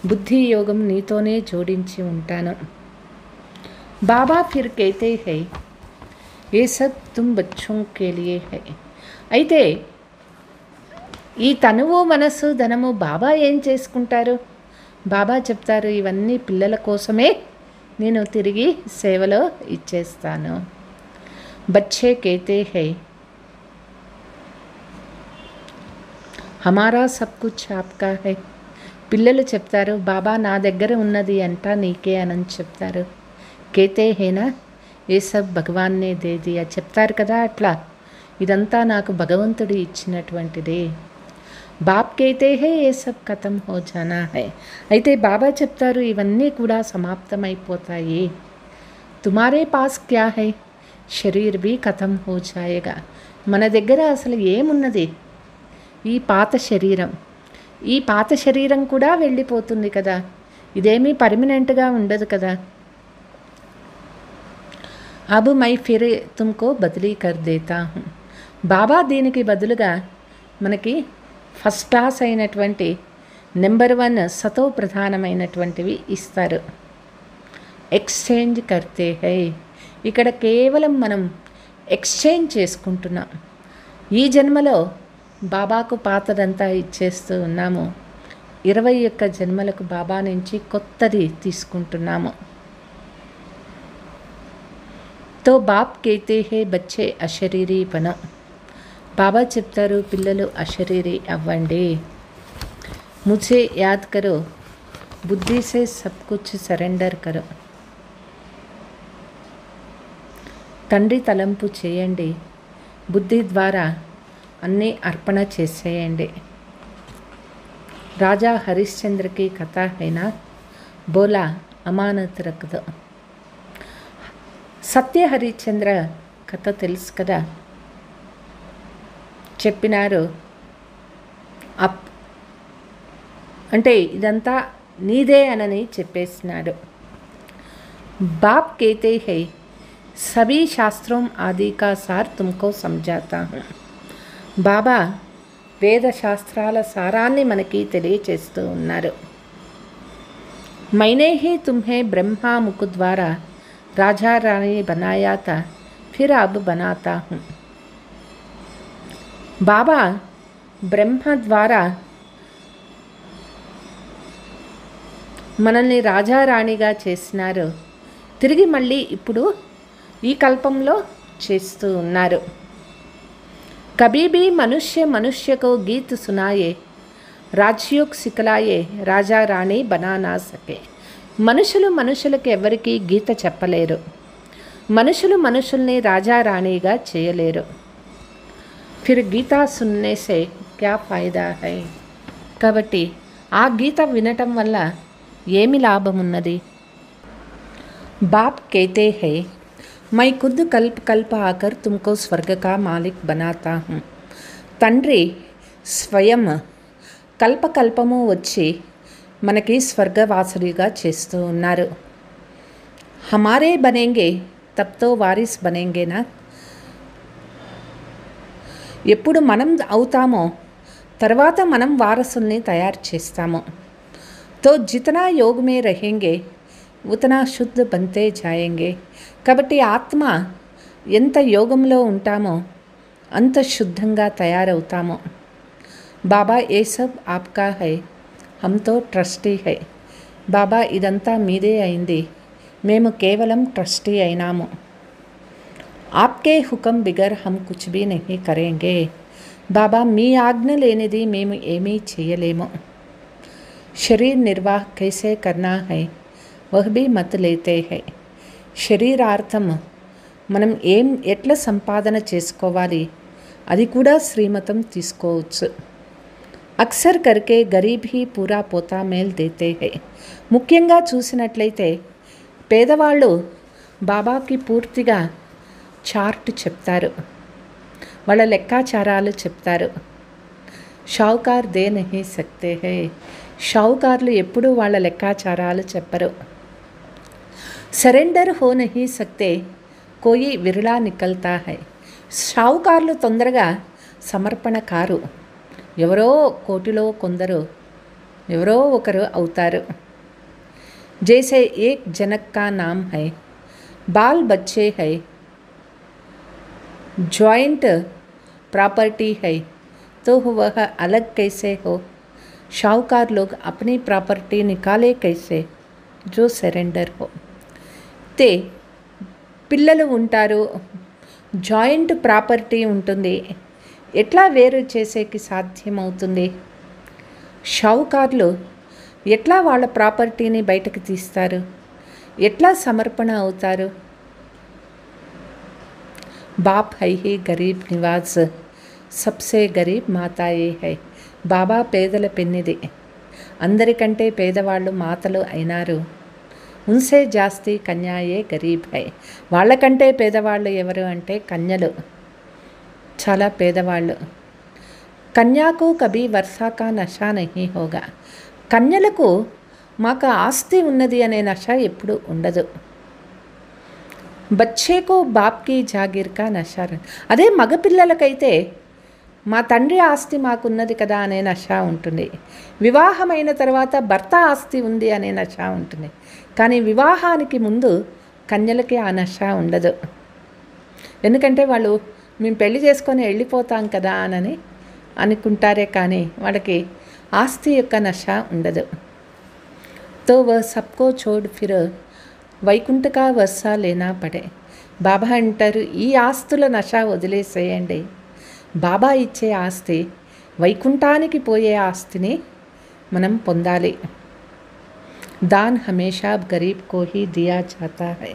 Speaker 2: బుద్ధి యోగం నీతోనే జోడించి ఉంటాను. బాబా ఫిర్ कहते हैं ये सब तुम बच्चों के लिए है. అయితే ఈ తనువు మనసు ధనము బాబా ఏం చేసుకుంటారు? బాబా చెప్తారు, ఇవన్నీ పిల్లల కోసమే నేను తిరిగి సేవలో ఇచ్చేస్తాను. బచ్చే कहते हैं హమారా సబ్ కుచ్ ఆప్కా హై. పిల్లలు చెప్తారు, బాబా నా దగ్గర ఉన్నది అంటా నీకే అని చెప్తారు. కేతే హేనా ఏ సబ్ భగవాన్నే దే దియా, చెప్తారు కదా అట్లా, ఇదంతా నాకు భగవంతుడు ఇచ్చినటువంటిదే. బాప్ కేతే హే ఏ సబ్ ఖతం హో జానా హై. అయితే బాబా చెప్తారు, ఇవన్నీ కూడా సమాప్తమైపోతాయి. తుమారే పాస్ క్యా హై, శరీర్ భీ ఖతం హో జాయేగా. మన దగ్గర అసలు ఏమున్నది? ఈ పాత శరీరం. ఈ పాత శరీరం కూడా వెళ్ళిపోతుంది కదా, ఇదేమీ పర్మనెంట్గా ఉండదు కదా. అబ్ మై ఫిర్ తుమ్కో బదిలీ కర్ దేతా హూ. బాబా దీనికి బదులుగా మనకి ఫస్ట్ క్లాస్ అయినటువంటి నెంబర్ 1 సతో ప్రధానమైనటువంటివి ఇస్తారు. ఎక్స్చేంజ్ కర్తే హై. ఇక్కడ కేవలం మనం ఎక్స్చేంజ్ చేసుకుంటున్నాం. ఈ జన్మలో బాబాకు పాతదంతా ఇచ్చేస్తూ ఉన్నాము. 21 జన్మలకు బాబా నుంచి కొత్తది తీసుకుంటున్నాము. తో బాప్ కేతే హే బచ్చే అశరీరీ బనో. బాబా చెప్తారు, పిల్లలు అశరీరీ అవ్వండి. ముझे యాద్ కరో, బుద్ధి సే సబ్ కుచ్ సరెండర్ కరో. తండ్రి తలంపు చేయండి, బుద్ధి ద్వారా అన్నీ అర్పణ చేసేయండి. రాజా హరిశ్చంద్రకి కథ అయినా బోలా అమానత్ రఖదో. సత్య హరిశ్చంద్ర కథ తెలుసు కదా, చెప్పినారు. అప్ అంటే ఇదంతా నీదే అనని చెప్పేసినాడు. బాప్ కేతే హై సభీ శాస్త్రం ఆది కా సార్ తుమ్కో సమझाता हूँ. బాబా వేద శాస్త్రాల సారాన్ని మనకి తెలియచేస్తూ ఉన్నారు. మైనే హీ తుమ్హే బ్రహ్మా ముఖ ద్వారా రాజా రాణి బనాయా తా ఫిర్ అబ్ బనాతా హూ. బాబా బ్రహ్మ ద్వారా మనల్ని రాజారాణిగా చేసినారు. తిరిగి మళ్ళీ ఇప్పుడు ఈ కల్పంలో చేస్తూ ఉన్నారు. కభీ భీ మనుష్య మనుష్యకు గీత్ సునాయే, రాజ్యోగ్ సికలాయే, రాజా రాణి బనా నా సకే. మనుషులు మనుషులకు ఎవరికీ గీత చెప్పలేరు. మనుషులు మనుషుల్ని రాజా రాణిగా చేయలేరు. ఫిర్ గీతా సున్నే సే క్యా ఫాయిదా హై. కాబట్టి ఆ గీత వినటం వల్ల ఏమి లాభం ఉన్నది? బాప్ కేతే హై మై ఖుద్ కల్ప్ కల్ప ఆకర్ తుమ్కో స్వర్గ కా మాలిక్ బనాతా హూ. తండ్రి స్వయం కల్పకల్పము వచ్చి మనకి స్వర్గవాసుడిగా చేస్తూ ఉన్నారు. హమారే బనేంగే తబ్తో వారిస్ బనేంగేనా. ఎప్పుడు మనం అవుతామో తర్వాత మనం వారసుల్ని తయారు చేస్తాము. తో జితనా యోగ్ మే రహేంగే ఉతనా శుద్ధ బంతే జాయేంగే. కాబట్టి ఆత్మ ఎంత యోగంలో ఉంటామో అంత శుద్ధంగా తయారవుతాము. బాబా ఏ సబ్ ఆప్కా హై, హమ్తో ట్రస్టీ హై. బాబా ఇదంతా మీదే అయింది, మేము కేవలం ట్రస్టీ అయినాము. ఆప్కే హుకం బిగర్ హమ్ కుచ్ భీ నహీ కరేంగే. బాబా మీ ఆజ్ఞ లేనిది మేము ఏమీ చేయలేము. శరీర్ నిర్వాహ్ కైసే కర్నా హై వహ్ భీ మత్ లేతే హై. శరీరార్థం మనం ఎట్లా సంపాదన చేసుకోవాలి అది కూడా శ్రీమతం తీసుకోవచ్చు. అక్సర్ కర్కే గరీబ్ హీ పూరా పోతా మేల్ దేతే హై. ముఖ్యంగా చూసినట్లయితే పేదవాళ్ళు బాబాకి పూర్తిగా చార్ట్ చెప్తారు, వాళ్ళ లెక్కాచారాలు చెప్తారు. షావుకార్ దే నహీ సక్తే హై. షావుకార్లు ఎప్పుడూ వాళ్ళ లెక్కాచారాలు చెప్పరు. సరెండర్ హో నహీ సక్తే కోయి విరళా నికల్తా హై. షావుకారులు తొందరగా సమర్పణ కారు. ఎవరో కోటిలో కొందరు ఎవరో ఒకరు అవుతారు. జైసే ఏక్ జనక్ కా నామ్ హై, బాల్ బచ్చే హై, జాయింట్ प्रॉपर्टी है तो वह अलग कैसे हो। शाहूकार लोग अपनी प्रॉपर्टी निकाले कैसे जो सरेंडर हो। ते పిల్లలు ఉంటారు, జాయింట్ ప్రాపర్టీ ఉంటుంది, ఎట్లా వేరు చేసేకి సాధ్యమవుతుంది? షావుకార్లు ఎట్లా వాళ్ళ ప్రాపర్టీని బయటకు తీస్తారు? ఎట్లా సమర్పణ అవుతారు? బాప్ హై హీ గరీబ్ నివాజ్, సబ్సే గరీబ్ మాతాయే హై. బాబా పేదల పెన్నిది, అందరికంటే పేదవాళ్ళు మాతలు అయినారు. ఉన్సే జాస్తి కన్యాయే గరీబ్ హై. వాళ్ళకంటే పేదవాళ్ళు ఎవరు అంటే కన్యలు, చాలా పేదవాళ్ళు. కన్యాకు కభీ వర్షాకా నషా నహీ హోగా. కన్యలకు మాకు ఆస్తి ఉన్నది అనే నష ఎప్పుడు ఉండదు. బచ్చేకు బాప్కి జాగీర్కా నషా. అదే మగపిల్లలకైతే మా తండ్రి ఆస్తి మాకున్నది కదా అనే నష ఉంటుంది. వివాహమైన తర్వాత భర్త ఆస్తి ఉంది అనే నష ఉంటుంది. కానీ వివాహానికి ముందు కన్యలకి ఆ నష ఉండదు. ఎందుకంటే వాళ్ళు మేము పెళ్లి చేసుకొని వెళ్ళిపోతాం కదా అని అనుకుంటారే కానీ వాళ్ళకి ఆస్తి యొక్క నష ఉండదు. తో వह सबको छोड़ फिर వైకుంఠ కా వర్షా లేనా పడే. బాబా అంటారు, ఈ ఆస్తుల నష వదిలేసేయండి. బాబా ఇచ్చే ఆస్తి, వైకుంఠానికి పోయే ఆస్తిని మనం పొందాలి. దాన్ హమేషా గరీబ్ కో హీ దియా జాతా హై.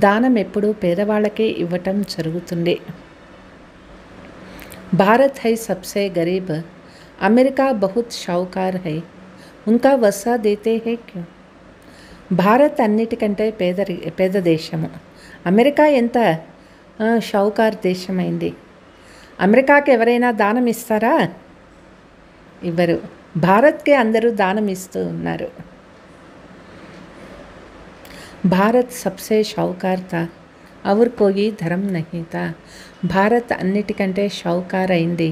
Speaker 2: దానం ఎప్పుడు పేదవాళ్ళకే ఇవ్వటం జరుగుతుంది. భారత్ హై సబ్సే గరీబ్, అమెరికా బహుత్ షావుకార్ హై, ఉన్కా వర్షా దేతే హై క్యూ. భారత్ అన్నిటికంటే పేద దేశము. అమెరికా ఎంత షావుకార్ దేశమైంది. అమెరికాకి ఎవరైనా దానం ఇస్తారా? ఇవ్వరు. భారత్కే అందరూ దానం ఇస్తూ ఉన్నారు. భారత్ సబ్సే షావుకార్ తా ఔర్ కోయి ధర్మ నహీ తా. భారత్ అన్నిటికంటే షావుకార్ అయింది,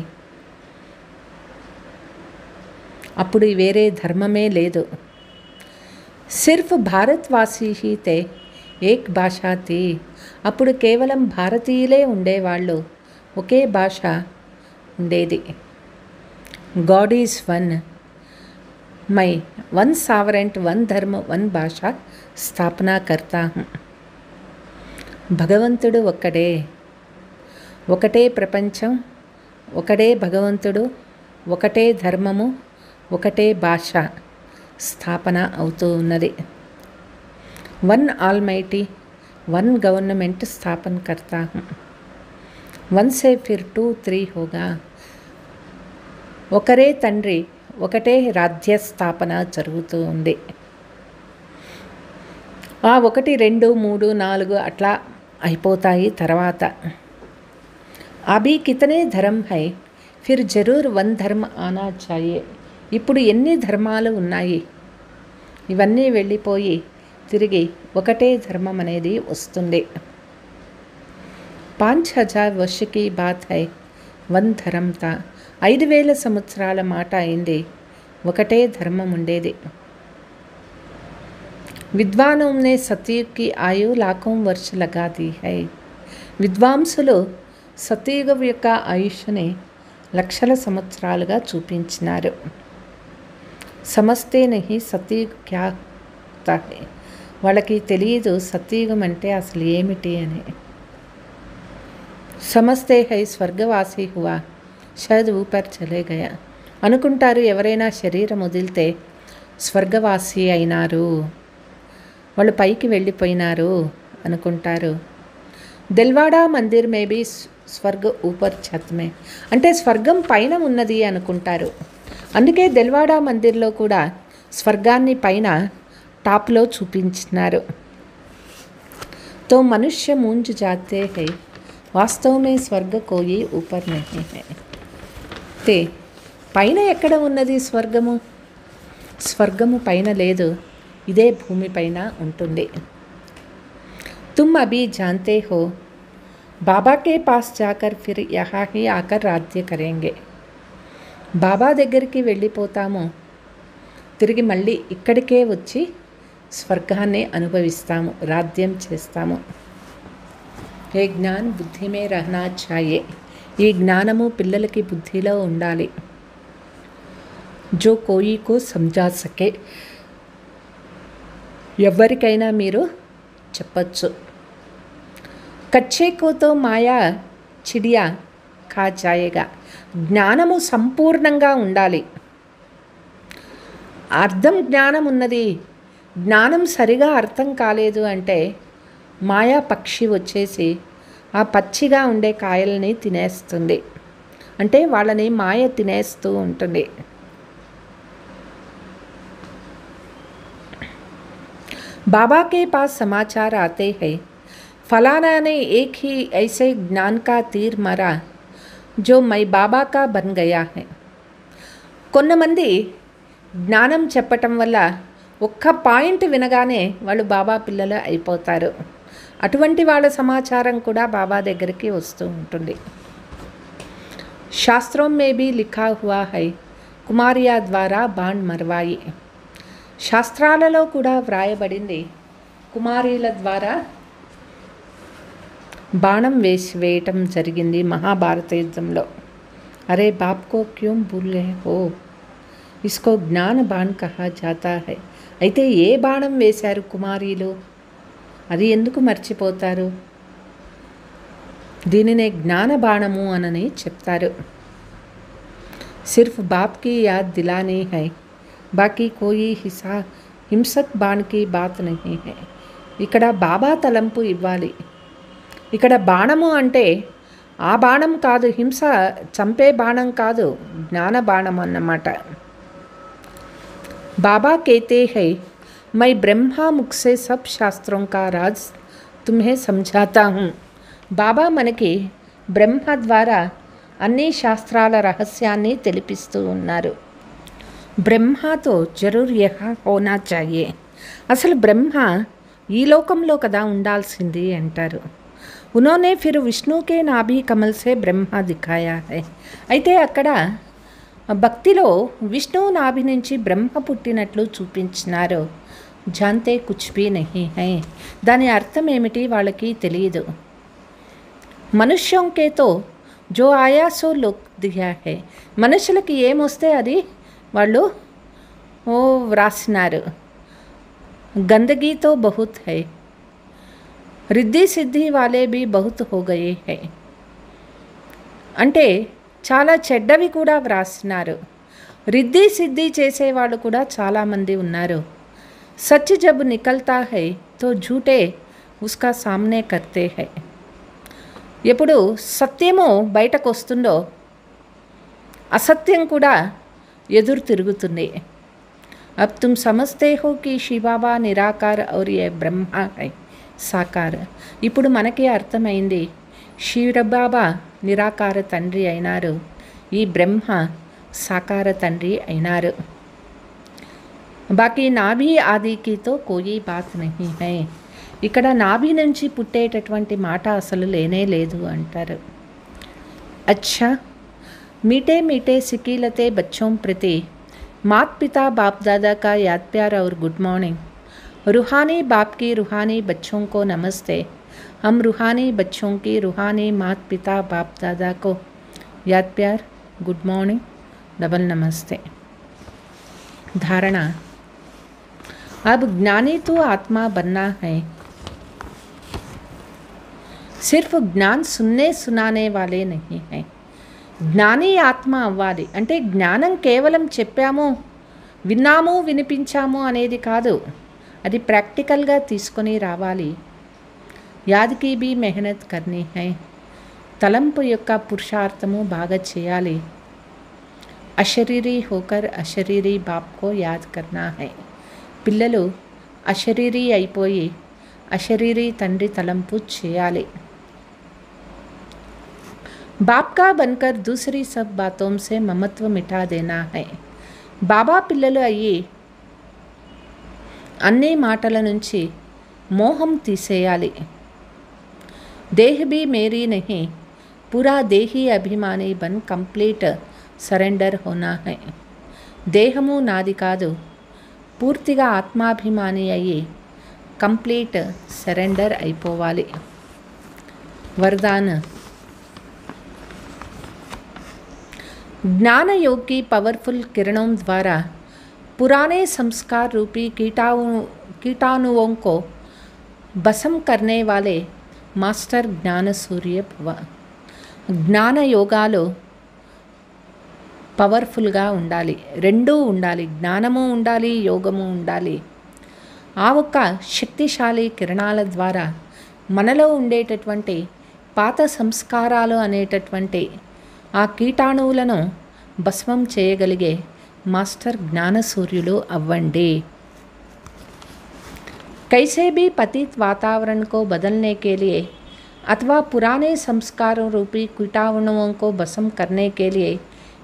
Speaker 2: అప్పుడు వేరే ధర్మమే లేదు. సిర్ఫ్ భారత్వాసీ హీ తే, ఏక్ భాషా థీ. అప్పుడు కేవలం భారతీయులే ఉండేవాళ్ళు, ఒకే భాష ఉండేది. God is one, my one sovereign, one dharma, one భాష స్థాపన కర్తా హూ. భగవంతుడు ఒక్కడే, ఒకటే ప్రపంచం, ఒకటే భగవంతుడు, ఒకటే ధర్మము, ఒకటే భాష స్థాపన అవుతూ ఉన్నది. వన్ ఆల్మైటీ, వన్ గవర్నమెంట్ స్థాపన కర్తా హూ. వన్ సే ఫిర్ 2, 3 హోగా. ఒకరే తండ్రి, ఒకటే రాజ్య స్థాపన జరుగుతూ ఉంది. ఆ 1, 2, 3, 4 అట్లా అయిపోతాయి తర్వాత. అభి కితనే ధర్మ హై, ఫిర్ జరూర్ వన్ ధర్మ ఆనా చాయే. ఇప్పుడు ఎన్ని ధర్మాలు ఉన్నాయి? ఇవన్నీ వెళ్ళిపోయి తిరిగి ఒకటే ధర్మం అనేది వస్తుంది. 5000 వర్ష కీ బాత్ హై, వన్ ధర్మ తా. 5000 సంవత్సరాల మాట అయింది, ఒకటే ధర్మం ఉండేది. విద్వానోं ने सतयुग की आयु लाखों वर्ष लगा दी है. విద్వాంసులు సతయుగం యొక్క ఆయుష్ని లక్షల సంవత్సరాలుగా చూపించినారు. సమస్తే నహి సతయుగ్ క్యా హోతా హై. వాళ్ళకి తెలియదు సతయుగం అంటే అసలు ఏమిటి అని. సమస్తే హై స్వర్గవాసి హువా, షాయద్ ఊపర్ చలే గయా. అనుకుంటారు ఎవరైనా శరీరం వదిలితే స్వర్గవాసి అయినారు, వాళ్ళు పైకి వెళ్ళిపోయినారు అనుకుంటారు. దిల్వాడా మందిర్ మే బీ స్వర్గ ఊపర్ ఛత్ మే, అంటే స్వర్గం పైన ఉన్నది అనుకుంటారు. అందుకే దిల్వాడా మందిర్లో కూడా స్వర్గాన్ని పైన టాప్లో చూపించినారు. తో మనుష్య మూంజ్ జాతే హై, వాస్తవమే స్వర్గ కోయి ఊపర్ నహీ హై. తే పైన ఎక్కడ ఉన్నది స్వర్గము? స్వర్గము పైన లేదు, ఇదే భూమి పైన ఉంటుంది. తుమ్ అభి జాంతే హో बाबा के पास जाकर फिर यहाँ ही आकर राज्य करेंगे. బాబా దగ్గరికి వెళ్ళిపోతాము, తిరిగి మళ్ళీ ఇక్కడికే వచ్చి స్వర్గాన్ని అనుభవిస్తాము, రాజ్యం చేస్తాము. ఏ జ్ఞాన్ బుద్ధి మే రహనా చాయే. ఈ జ్ఞానము పిల్లలకి బుద్ధిలో ఉండాలి. జో కోయి కో సమజా సకే. ఎవరికైనా మీరు చెప్పచ్చు. కచ్చే కోతో మాయా చిడియా ఖా జాయేగా. జ్ఞానము సంపూర్ణంగా ఉండాలి. అర్థం జ్ఞానం ఉన్నది, జ్ఞానం సరిగా అర్థం కాలేదు అంటే మాయా పక్షి వచ్చేసి ఆ పచ్చిగా ఉండే కాయల్ని తినేస్తుంది. అంటే వాళ్ళని మాయ తినేస్తూ ఉంటుంది. बाबा के पास समाचार आते हैं, फलाना ने एक ही ऐसे ज्ञान का तीर मारा जो मैं बाबा का बन गया है. కొంతమంది జ్ఞానం చెప్పటం వల్ల ఒక్క పాయింట్ వినగానే వాళ్ళు బాబా పిల్లలు అయిపోతారు. అటువంటి వాళ్ళ సమాచారం కూడా బాబా దగ్గరికి వస్తూ ఉంటుంది. శాస్త్రం మే భీ లిఖా హువా హై, కుమారియా ద్వారా బాణ్ మర్వాయి. శాస్త్రాలలో కూడా వ్రాయబడింది, కుమారీల ద్వారా బాణం వేయటం జరిగింది మహాభారత యుద్ధంలో. అరే బాప్కో క్యూం భూల్ గయే హో, ఇస్కో జ్ఞాన బాణ్ కహా జాతా హై. అయితే ఏ బాణం వేశారు కుమారీలు, అది ఎందుకు మర్చిపోతారు? దీనినే జ్ఞాన బాణము అనని చెప్తారు. సిర్ఫ్ బాప్కి యాద్ దిలానీ హై, బాకీ కోయి హింసక్ బాణ్కి బాత్ నహీ హై. ఇక్కడ బాబా తలంపు ఇవ్వాలి. ఇక్కడ బాణము అంటే ఆ బాణం కాదు, హింస చంపే బాణం కాదు, జ్ఞాన బాణం అన్నమాట. బాబా कहते हैं, मैं ब्रह्मा मुख से सब शास्त्रों का राज तुम्हें समझाता हूँ. బాబా మనకి బ్రహ్మ ద్వారా అన్ని శాస్త్రాల రహస్యాన్ని తెలిపిస్తూ ఉన్నారు. బ్రహ్మతో జరూర్ యహా హోనా చాయే. అసలు బ్రహ్మ ఈ లోకంలో కదా ఉండాల్సింది అంటారు. ఉనోనే ఫిర్ విష్ణుకే నాభి కమల్ సే బ్రహ్మ దిఖాయా హై. అయితే అక్కడ భక్తిలో విష్ణువు నాభి నుంచి బ్రహ్మ పుట్టినట్లు చూపించినారు. జాంతే కుచ్ భీ నహీ హై. దాని అర్థం ఏమిటి వాళ్ళకి తెలియదు. మనుష్యంకేతో జో ఆయా సో లోక్ దియా హై. మనుషులకి ఏమొస్తే అది వాళ్ళు వ్రాసినారు. గందగీతో బహుత్ హై, రిద్ధి సిద్ధి వాలే భీ బహుత్ హో గయే హై. అంటే చాలా చెడ్డవి కూడా వ్రాసినారు. రిద్ధి సిద్ధి చేసేవాళ్ళు కూడా చాలామంది ఉన్నారు. సచ్ జబ్ నికల్తా హై తో झूठे ఉస్కా సామ్నే కర్తే హై. ఎప్పుడు సత్యము బయటకు వస్తుందో అసత్యం కూడా ఎదురు తిరుగుతుంది. अब तुम समझते हो कि शिव बाबा निराकार और ये ब्रह्मा है साकार. ఇప్పుడు మనకి అర్థమైంది, శివబాబా నిరాకార తండ్రి అయినారు, ఈ బ్రహ్మ సాకార తండ్రి అయినారు. బాకీ నాభి ఆదికితో కోయి బాత్ నహీ హై. ఇక్కడ నాభి నుంచి పుట్టేటటువంటి మాట అసలు లేనే లేదు అంటారు. అచ్చా, मीठे मीठे सिकीलते बच्चों प्रति मात पिता बाप दादा का याद प्यार और गुड मॉर्निंग. रूहानी बाप की रूहानी बच्चों को नमस्ते. हम रूहानी बच्चों की रूहानी मात पिता बाप दादा को याद प्यार, गुड मॉर्निंग, डबल नमस्ते. धारणा. अब ज्ञानी तो आत्मा बनना है. सिर्फ ज्ञान सुनने सुनाने वाले नहीं हैं. జ్ఞాని ఆత్మ అవ్వాలి అంటే జ్ఞానం కేవలం చెప్పాము, విన్నాము, వినిపించాము అనేది కాదు, అది ప్రాక్టికల్గా తీసుకొని రావాలి. యాద్కి భీ మెహనత్ కర్నీ హై. తలంపు యొక్క పురుషార్థము బాగా చేయాలి. అశరీరీ హోకర్ అశరీరీ బాప్కో యాద్ కర్నా హై. పిల్లలు అశరీరీ అయిపోయి అశరీరీ తండ్రి తలంపు చేయాలి. बाप का बनकर दूसरी सब बातों से ममत्व मिटा देना है. బాబా పిల్లలు అయ్యి అన్ని మాటల నుంచి మోహం తీసేయాలి. देह भी मेरी नहीं, पूरा देही अभिमानी बन కంప్లీట్ సరెండర్ होना है. దేహము నాది కాదు, పూర్తిగా ఆత్మాభిమాని అయ్యి కంప్లీట్ సరెండర్ అయిపోవాలి. वरदान. ज्ञान योग की पावरफुल किरणों द्वारा पुराने संस्कार रूपी कीटाणुओं को भस्म करने वाले మాస్టర్ జ్ఞాన సూర్య భవ. జ్ఞాన యోగాలు పవర్ఫుల్గా ఉండాలి, రెండూ ఉండాలి, జ్ఞానము ఉండాలి, యోగము ఉండాలి. ఆ ఒక్క శక్తిశాలి కిరణాల ద్వారా మనలో ఉండేటటువంటి పాత సంస్కారాలు అనేటటువంటి ఆ కీటాణువులను భస్మం చేయగలిగే మాస్టర్ జ్ఞాన సూర్యులు అవ్వండి. कैसे भी पतित वातावरण को बदलने के लिए अथवा पुराने संस्कारों रूपी कीटाणुओं को भस्म करने के लिए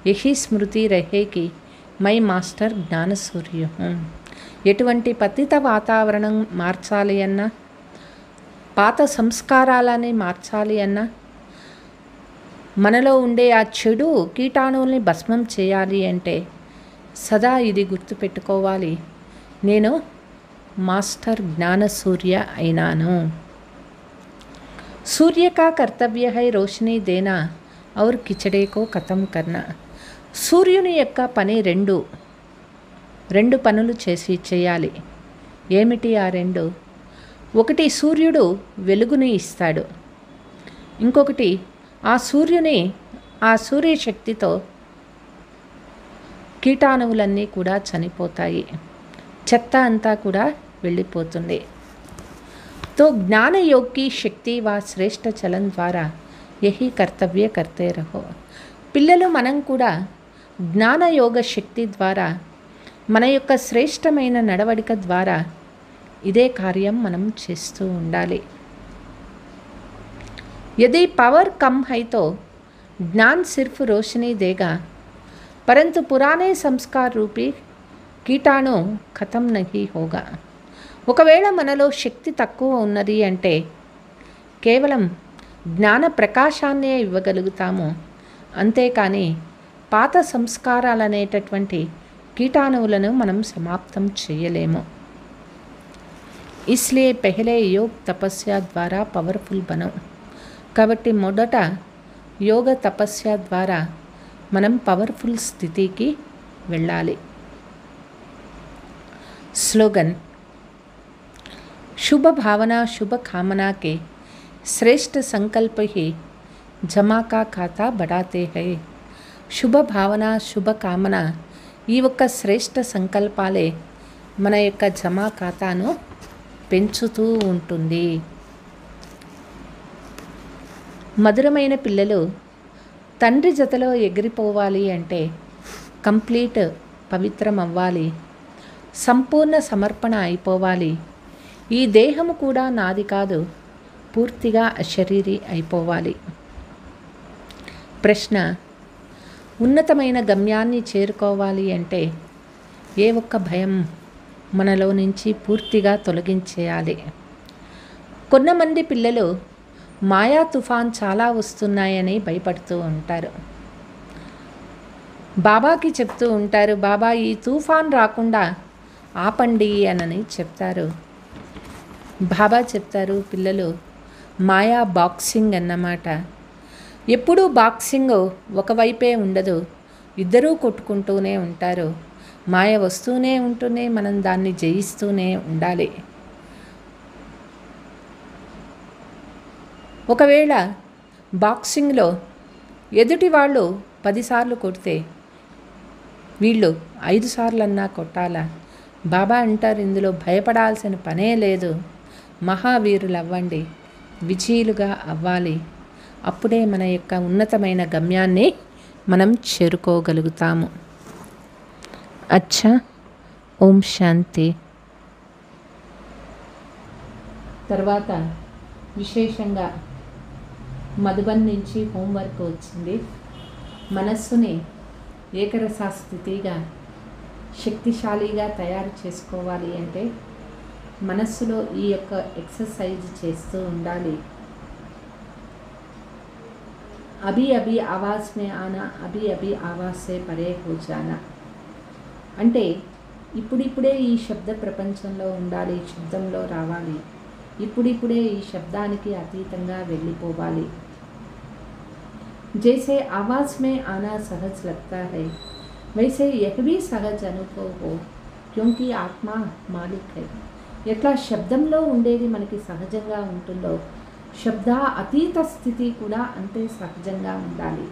Speaker 2: यही स्मृति रहे कि मैं मास्टर ज्ञान सूर्य हूँ. ఎటువంటి పతిత వాతావరణం మార్చాలి అన్నా, పాత సంస్కారాలని మార్చాలి అన్నా, మనలో ఉండే ఆ చెడు కీటాణువుల్ని భస్మం చేయాలి అంటే సదా ఇది గుర్తుపెట్టుకోవాలి, నేను मास्टर ज्ञान सूर्य అయినాను. सूर्य का कर्तव्य है रोशनी देना और కిచడే को खत्म करना. సూర్యుని యొక్క పని రెండు పనులు చేయాలి. ఏమిటి ఆ రెండు? ఒకటి సూర్యుడు వెలుగుని ఇస్తాడు, ఇంకొకటి ఆ సూర్య శక్తితో కీటాణువులన్నీ కూడా చనిపోతాయి, చెత్త అంతా కూడా వెళ్ళిపోతుంది. तो ज्ञान योग की शक्ति व श्रेष्ठ चलन द्वारा यही कर्तव्य करते रहो. పిల్లలు మనం కూడా జ్ఞాన యోగ శక్తి ద్వారా మన యొక్క శ్రేష్టమైన నడవడిక ద్వారా ఇదే కార్యం మనం చేస్తూ ఉండాలి. यदि पावर कम है तो ज्ञान सिर्फ रोशनी देगा, परंतु पुराने संस्कार रूपी కీటాణు ఖతం నహీ హోగా. ఒకవేళ మనలో శక్తి తక్కువ ఉన్నది అంటే కేవలం జ్ఞాన ప్రకాశాన్నే ఇవ్వగలుగుతాము, అంతేకాని పాత సంస్కారాలనేటటువంటి కీటాణువులను మనం సమాప్తం చేయలేము. ఇస్లియే పెహలే యోగ్ తపస్య ద్వారా పవర్ఫుల్ బనో. కాబట్టి మొదట యోగ తపస్య ద్వారా మనం పవర్ఫుల్ స్థితికి వెళ్ళాలి. स्लोगन. शुभ भावना शुभ कामना के श्रेष्ठ संकल्प ही जमा का खाता बढ़ाते हैं. शुभ भावना शुभ కామన ఈ ఒక్క శ్రేష్ఠ సంకల్పాలే మన యొక్క జమా ఖాతాను పెంచుతూ ఉంటుంది. మధురమైన పిల్లలు తండ్రి జతలో ఎగిరిపోవాలి అంటే కంప్లీట్ పవిత్రం అవ్వాలి, సంపూర్ణ సమర్పణ అయిపోవాలి. ఈ దేహము కూడా నాది కాదు, పూర్తిగా అశరీరి అయిపోవాలి. ప్రశ్న. ఉన్నతమైన గమ్యాన్ని చేరుకోవాలి అంటే ఏ ఒక్క భయం మనలో నుంచి పూర్తిగా తొలగించేయాలి. కొంతమంది పిల్లలు మాయా తుఫాన్ చాలా వస్తున్నాయని భయపడుతూ ఉంటారు. బాబాకి చెప్తూ ఉంటారు, బాబా ఈ తుఫాన్ రాకుండా ఆపండి అని చెప్తారు. బాబా చెప్తారు, పిల్లలు మాయా బాక్సింగ్ అన్నమాట. ఎప్పుడూ బాక్సింగ్ ఒకవైపే ఉండదు, ఇద్దరూ కొట్టుకుంటూనే ఉంటారు. మాయ వస్తూనే ఉంటూనే మనం దాన్ని జయిస్తూనే ఉండాలి. ఒకవేళ బాక్సింగ్లో ఎదుటి వాళ్ళు 10 సార్లు కొడితే వీళ్ళు 5 సార్లన్నా కొట్టాలా? బాబా అంటారు, ఇందులో భయపడాల్సిన పనే లేదు, మహావీరులు అవ్వండి, విజయులుగా అవ్వాలి. అప్పుడే మన యొక్క ఉన్నతమైన గమ్యాన్ని మనం చేరుకోగలుగుతాము. అచ్చా, ఓం శాంతి. తర్వాత విశేషంగా మధుబన్ నుంచి హోంవర్క్ వచ్చింది. మనస్సుని ఏకరసా స్థితిగా శక్తిశాలిగా తయారు చేసుకోవాలి అంటే మనస్సులో ఈ యొక్క ఎక్సర్సైజ్ చేస్తూ ఉండాలి. అభి అభి ఆవాజ్ మే ఆనా, అభి అభి ఆవాజ్ సే పరే హో జానా. అంటే ఇప్పుడిప్పుడే ఈ శబ్ద ప్రపంచంలో ఉండాలి, శబ్దంలో రావాలి, ఇప్పుడిప్పుడే ఈ శబ్దానికి అతీతంగా వెళ్ళిపోవాలి. जैसे आवाज़ में आना सहज लगता है, वैसे यह भी सहज अनुभव हो, क्योंकि आत्मा मालिक है. ఎట్లా శబ్దంలో ఉండేది మనకి సహజంగా ఉంటుందో, శబ్ద అతీత స్థితి కూడా అంతే సహజంగా ఉండాలి.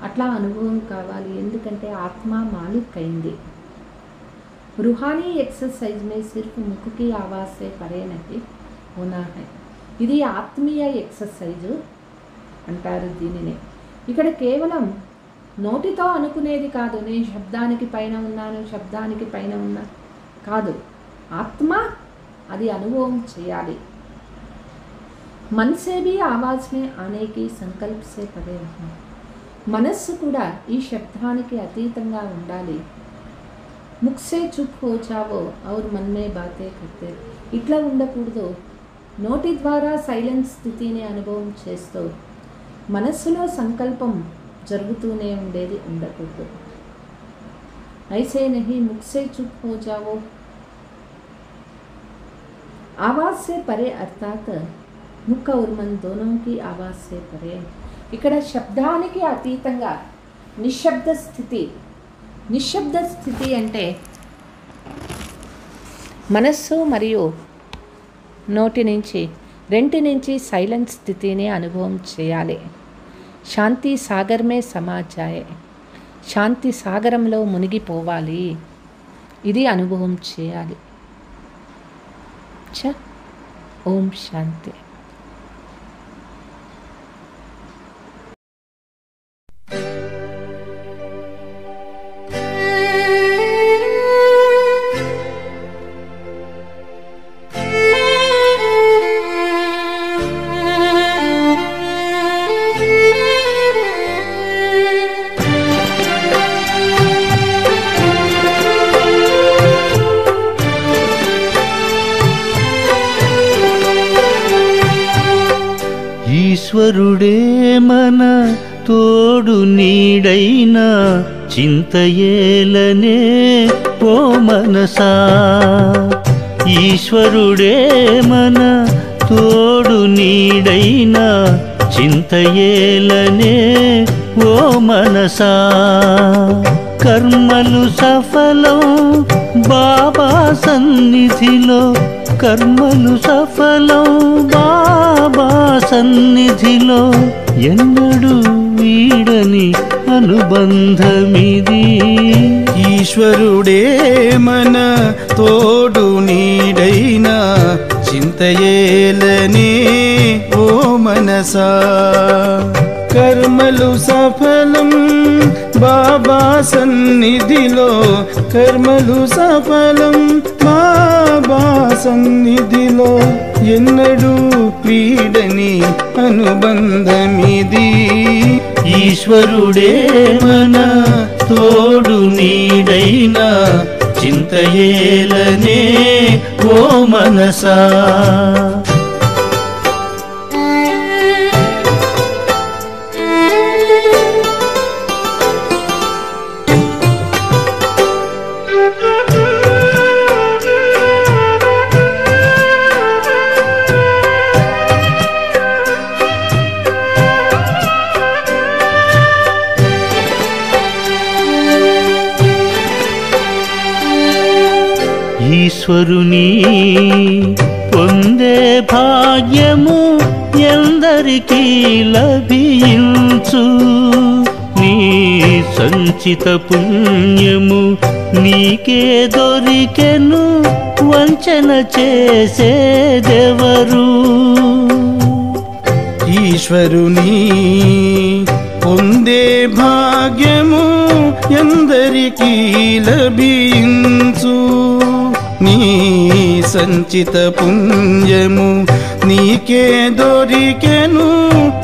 Speaker 2: అట్లా అనుభవం కావాలి, ఎందుకంటే ఆత్మ మాలిక్ అయింది. रूहानी एक्सरसाइज में सिर्फ मुख की आवाज़ से परे नहीं होना है. ఇది ఆత్మీయ ఎక్సర్సైజు అంటారు దీనినే. ఇక్కడ కేవలం నోటితో అనుకునేది కాదు, నేను శబ్దానికి పైన ఉన్నాను, శబ్దానికి పైన ఉన్నా కాదు, ఆత్మ అది అనుభవం చేయాలి. मन से भी आवाज़ में आने की संकल्प से परे रहना. మనస్సు కూడా ఈ శబ్దానికి అతీతంగా ఉండాలి. मुख से चुप हो जाओ और मन में बातें करते. ఇట్లా ఉండకూడదు. నోటి ద్వారా సైలెన్స్ స్థితిని అనుభవం చేస్తూ మనస్సులో సంకల్పం జరుగుతూనే ఉండేది ఉండకూడదు. ऐसे नहीं, मुख से चुप हो जाओ. आवाज़ से परे अर्थात मुख और मन दोनों की आवाज़ से परे. ఇక్కడ శబ్దానికి అతీతంగా నిశ్శబ్ద స్థితి. నిశ్శబ్ద స్థితి అంటే మనస్సు మరియు నోటి నుంచి రెంటి నుంచి సైలెంట్ స్థితిని అనుభవం చేయాలి. శాంతి సాగరమే సమాజాయే, శాంతి సాగరంలో మునిగిపోవాలి, ఇది అనుభవం చేయాలి. ఓం శాంతి.
Speaker 3: ఈశ్వరుడే మన తోడు నీడైనా చింతయేలనే ఓ మనసా. ఈశ్వరుడే మన తోడు నీడైనా చింతయేలనే ఓ మనసా. కర్మలు సఫలం బాబా సన్నిధిలో, కర్మలు సఫలం బాబా సన్నిధిలో, ఎన్నడూ వీడని అనుబంధమిది.
Speaker 4: ఈశ్వరుడే మన తోడు నీడైనా చింతయేలనే ఓ మనసా. కర్మలు సఫలం బాబా సన్నిధిలో, కర్మలు సఫలం బాబా సన్నిధిలో, ఎన్నడూ వీడని అనుబంధమిది.
Speaker 3: ఈశ్వరుడే మన తోడు నీడైనా చింతయేలనే ఓ మనసా. ఈశ్వరుని పొందే భాగ్యము ఎందరికీ లభించు. నీ సంచిత పుణ్యము నీకే దొరికెను, వంచన చేసేదెవరు.
Speaker 4: ఈశ్వరుని పొందే భాగ్యము ఎందరికీ లభించు. నీ సంచిత పుణ్యము నీకే దొరికెను,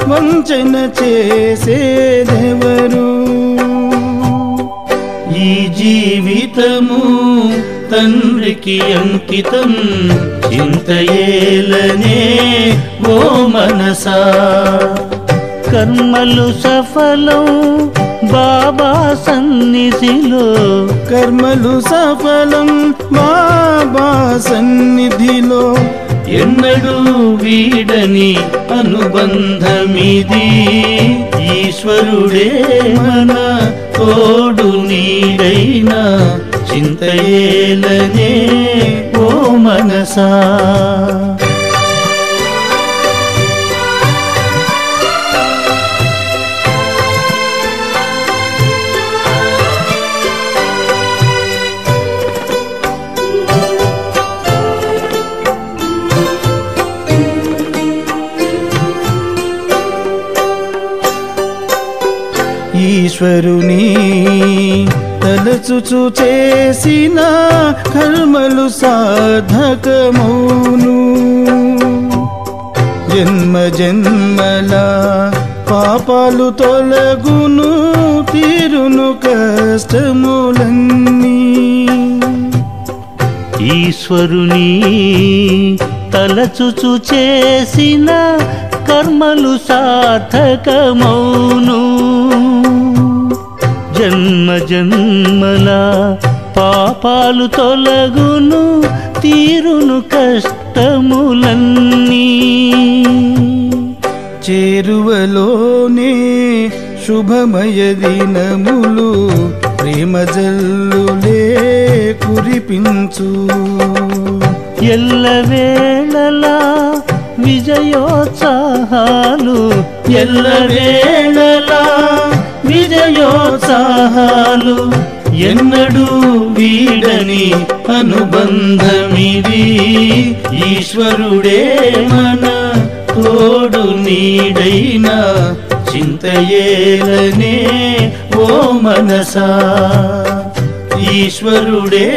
Speaker 4: వంచన చేసేదెవరు.
Speaker 3: ఈ జీవితము తండ్రికి అంకితం, చింతయేలనే ఓ మనసా. కర్మలు సఫలం బాబా సన్నిధిలో,
Speaker 4: కర్మలు సఫలం బాబా సన్నిధిలో,
Speaker 3: ఎన్నడూ వీడని అనుబంధమిది. ఈశ్వరుడే మన తోడు నీడైనా చింతయేలనే ఓ మనసా.
Speaker 4: ఈశ్వరుని తలచుచు చేసిన కర్మలు సాధకమౌను. జన్మ జన్మల పాపాలు తొలగును, తీరును కష్టములన్నీ.
Speaker 3: ఈశ్వరుని తలచుచు చేసిన కర్మలు సార్థకమౌను. జన్మ జన్మల పాపాలు తొలగును, తీరును కష్టములన్నీ.
Speaker 4: చేరువలోనే శుభమయ దినములు, ప్రేమ జల్లులే కురిపించు.
Speaker 3: ఎల్లవేళలా విజయోత్సాహాలు, ఎల్లవేళలా విజయోత్సాహాలు, ఎన్నడూ వీడని అనుబంధమిది. ఈశ్వరుడే మన తోడు నీడైనా చింతయేలనే ఓ మనసా. ఈశ్వరుడే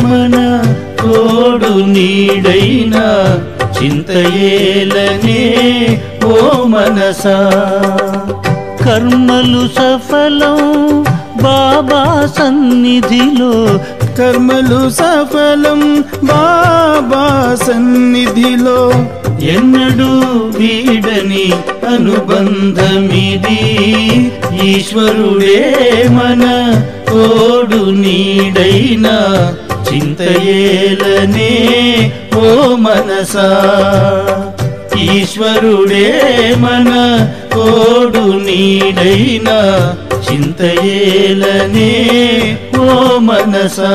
Speaker 3: మన తోడు నీడైనా చింతయేలనే ఓ మనసా. కర్మలు సఫలం బాబా సన్నిధిలో,
Speaker 4: కర్మలు సఫలం బాబా సన్నిధిలో,
Speaker 3: ఎన్నడూ వీడని అనుబంధమిది. ఈశ్వరుడే మన తోడు నీడైనా చింతయేలనే ఓ మనసా. ఈశ్వరుడే మన తోడు నీడైనా చింతయేలనే ఓ మనసా.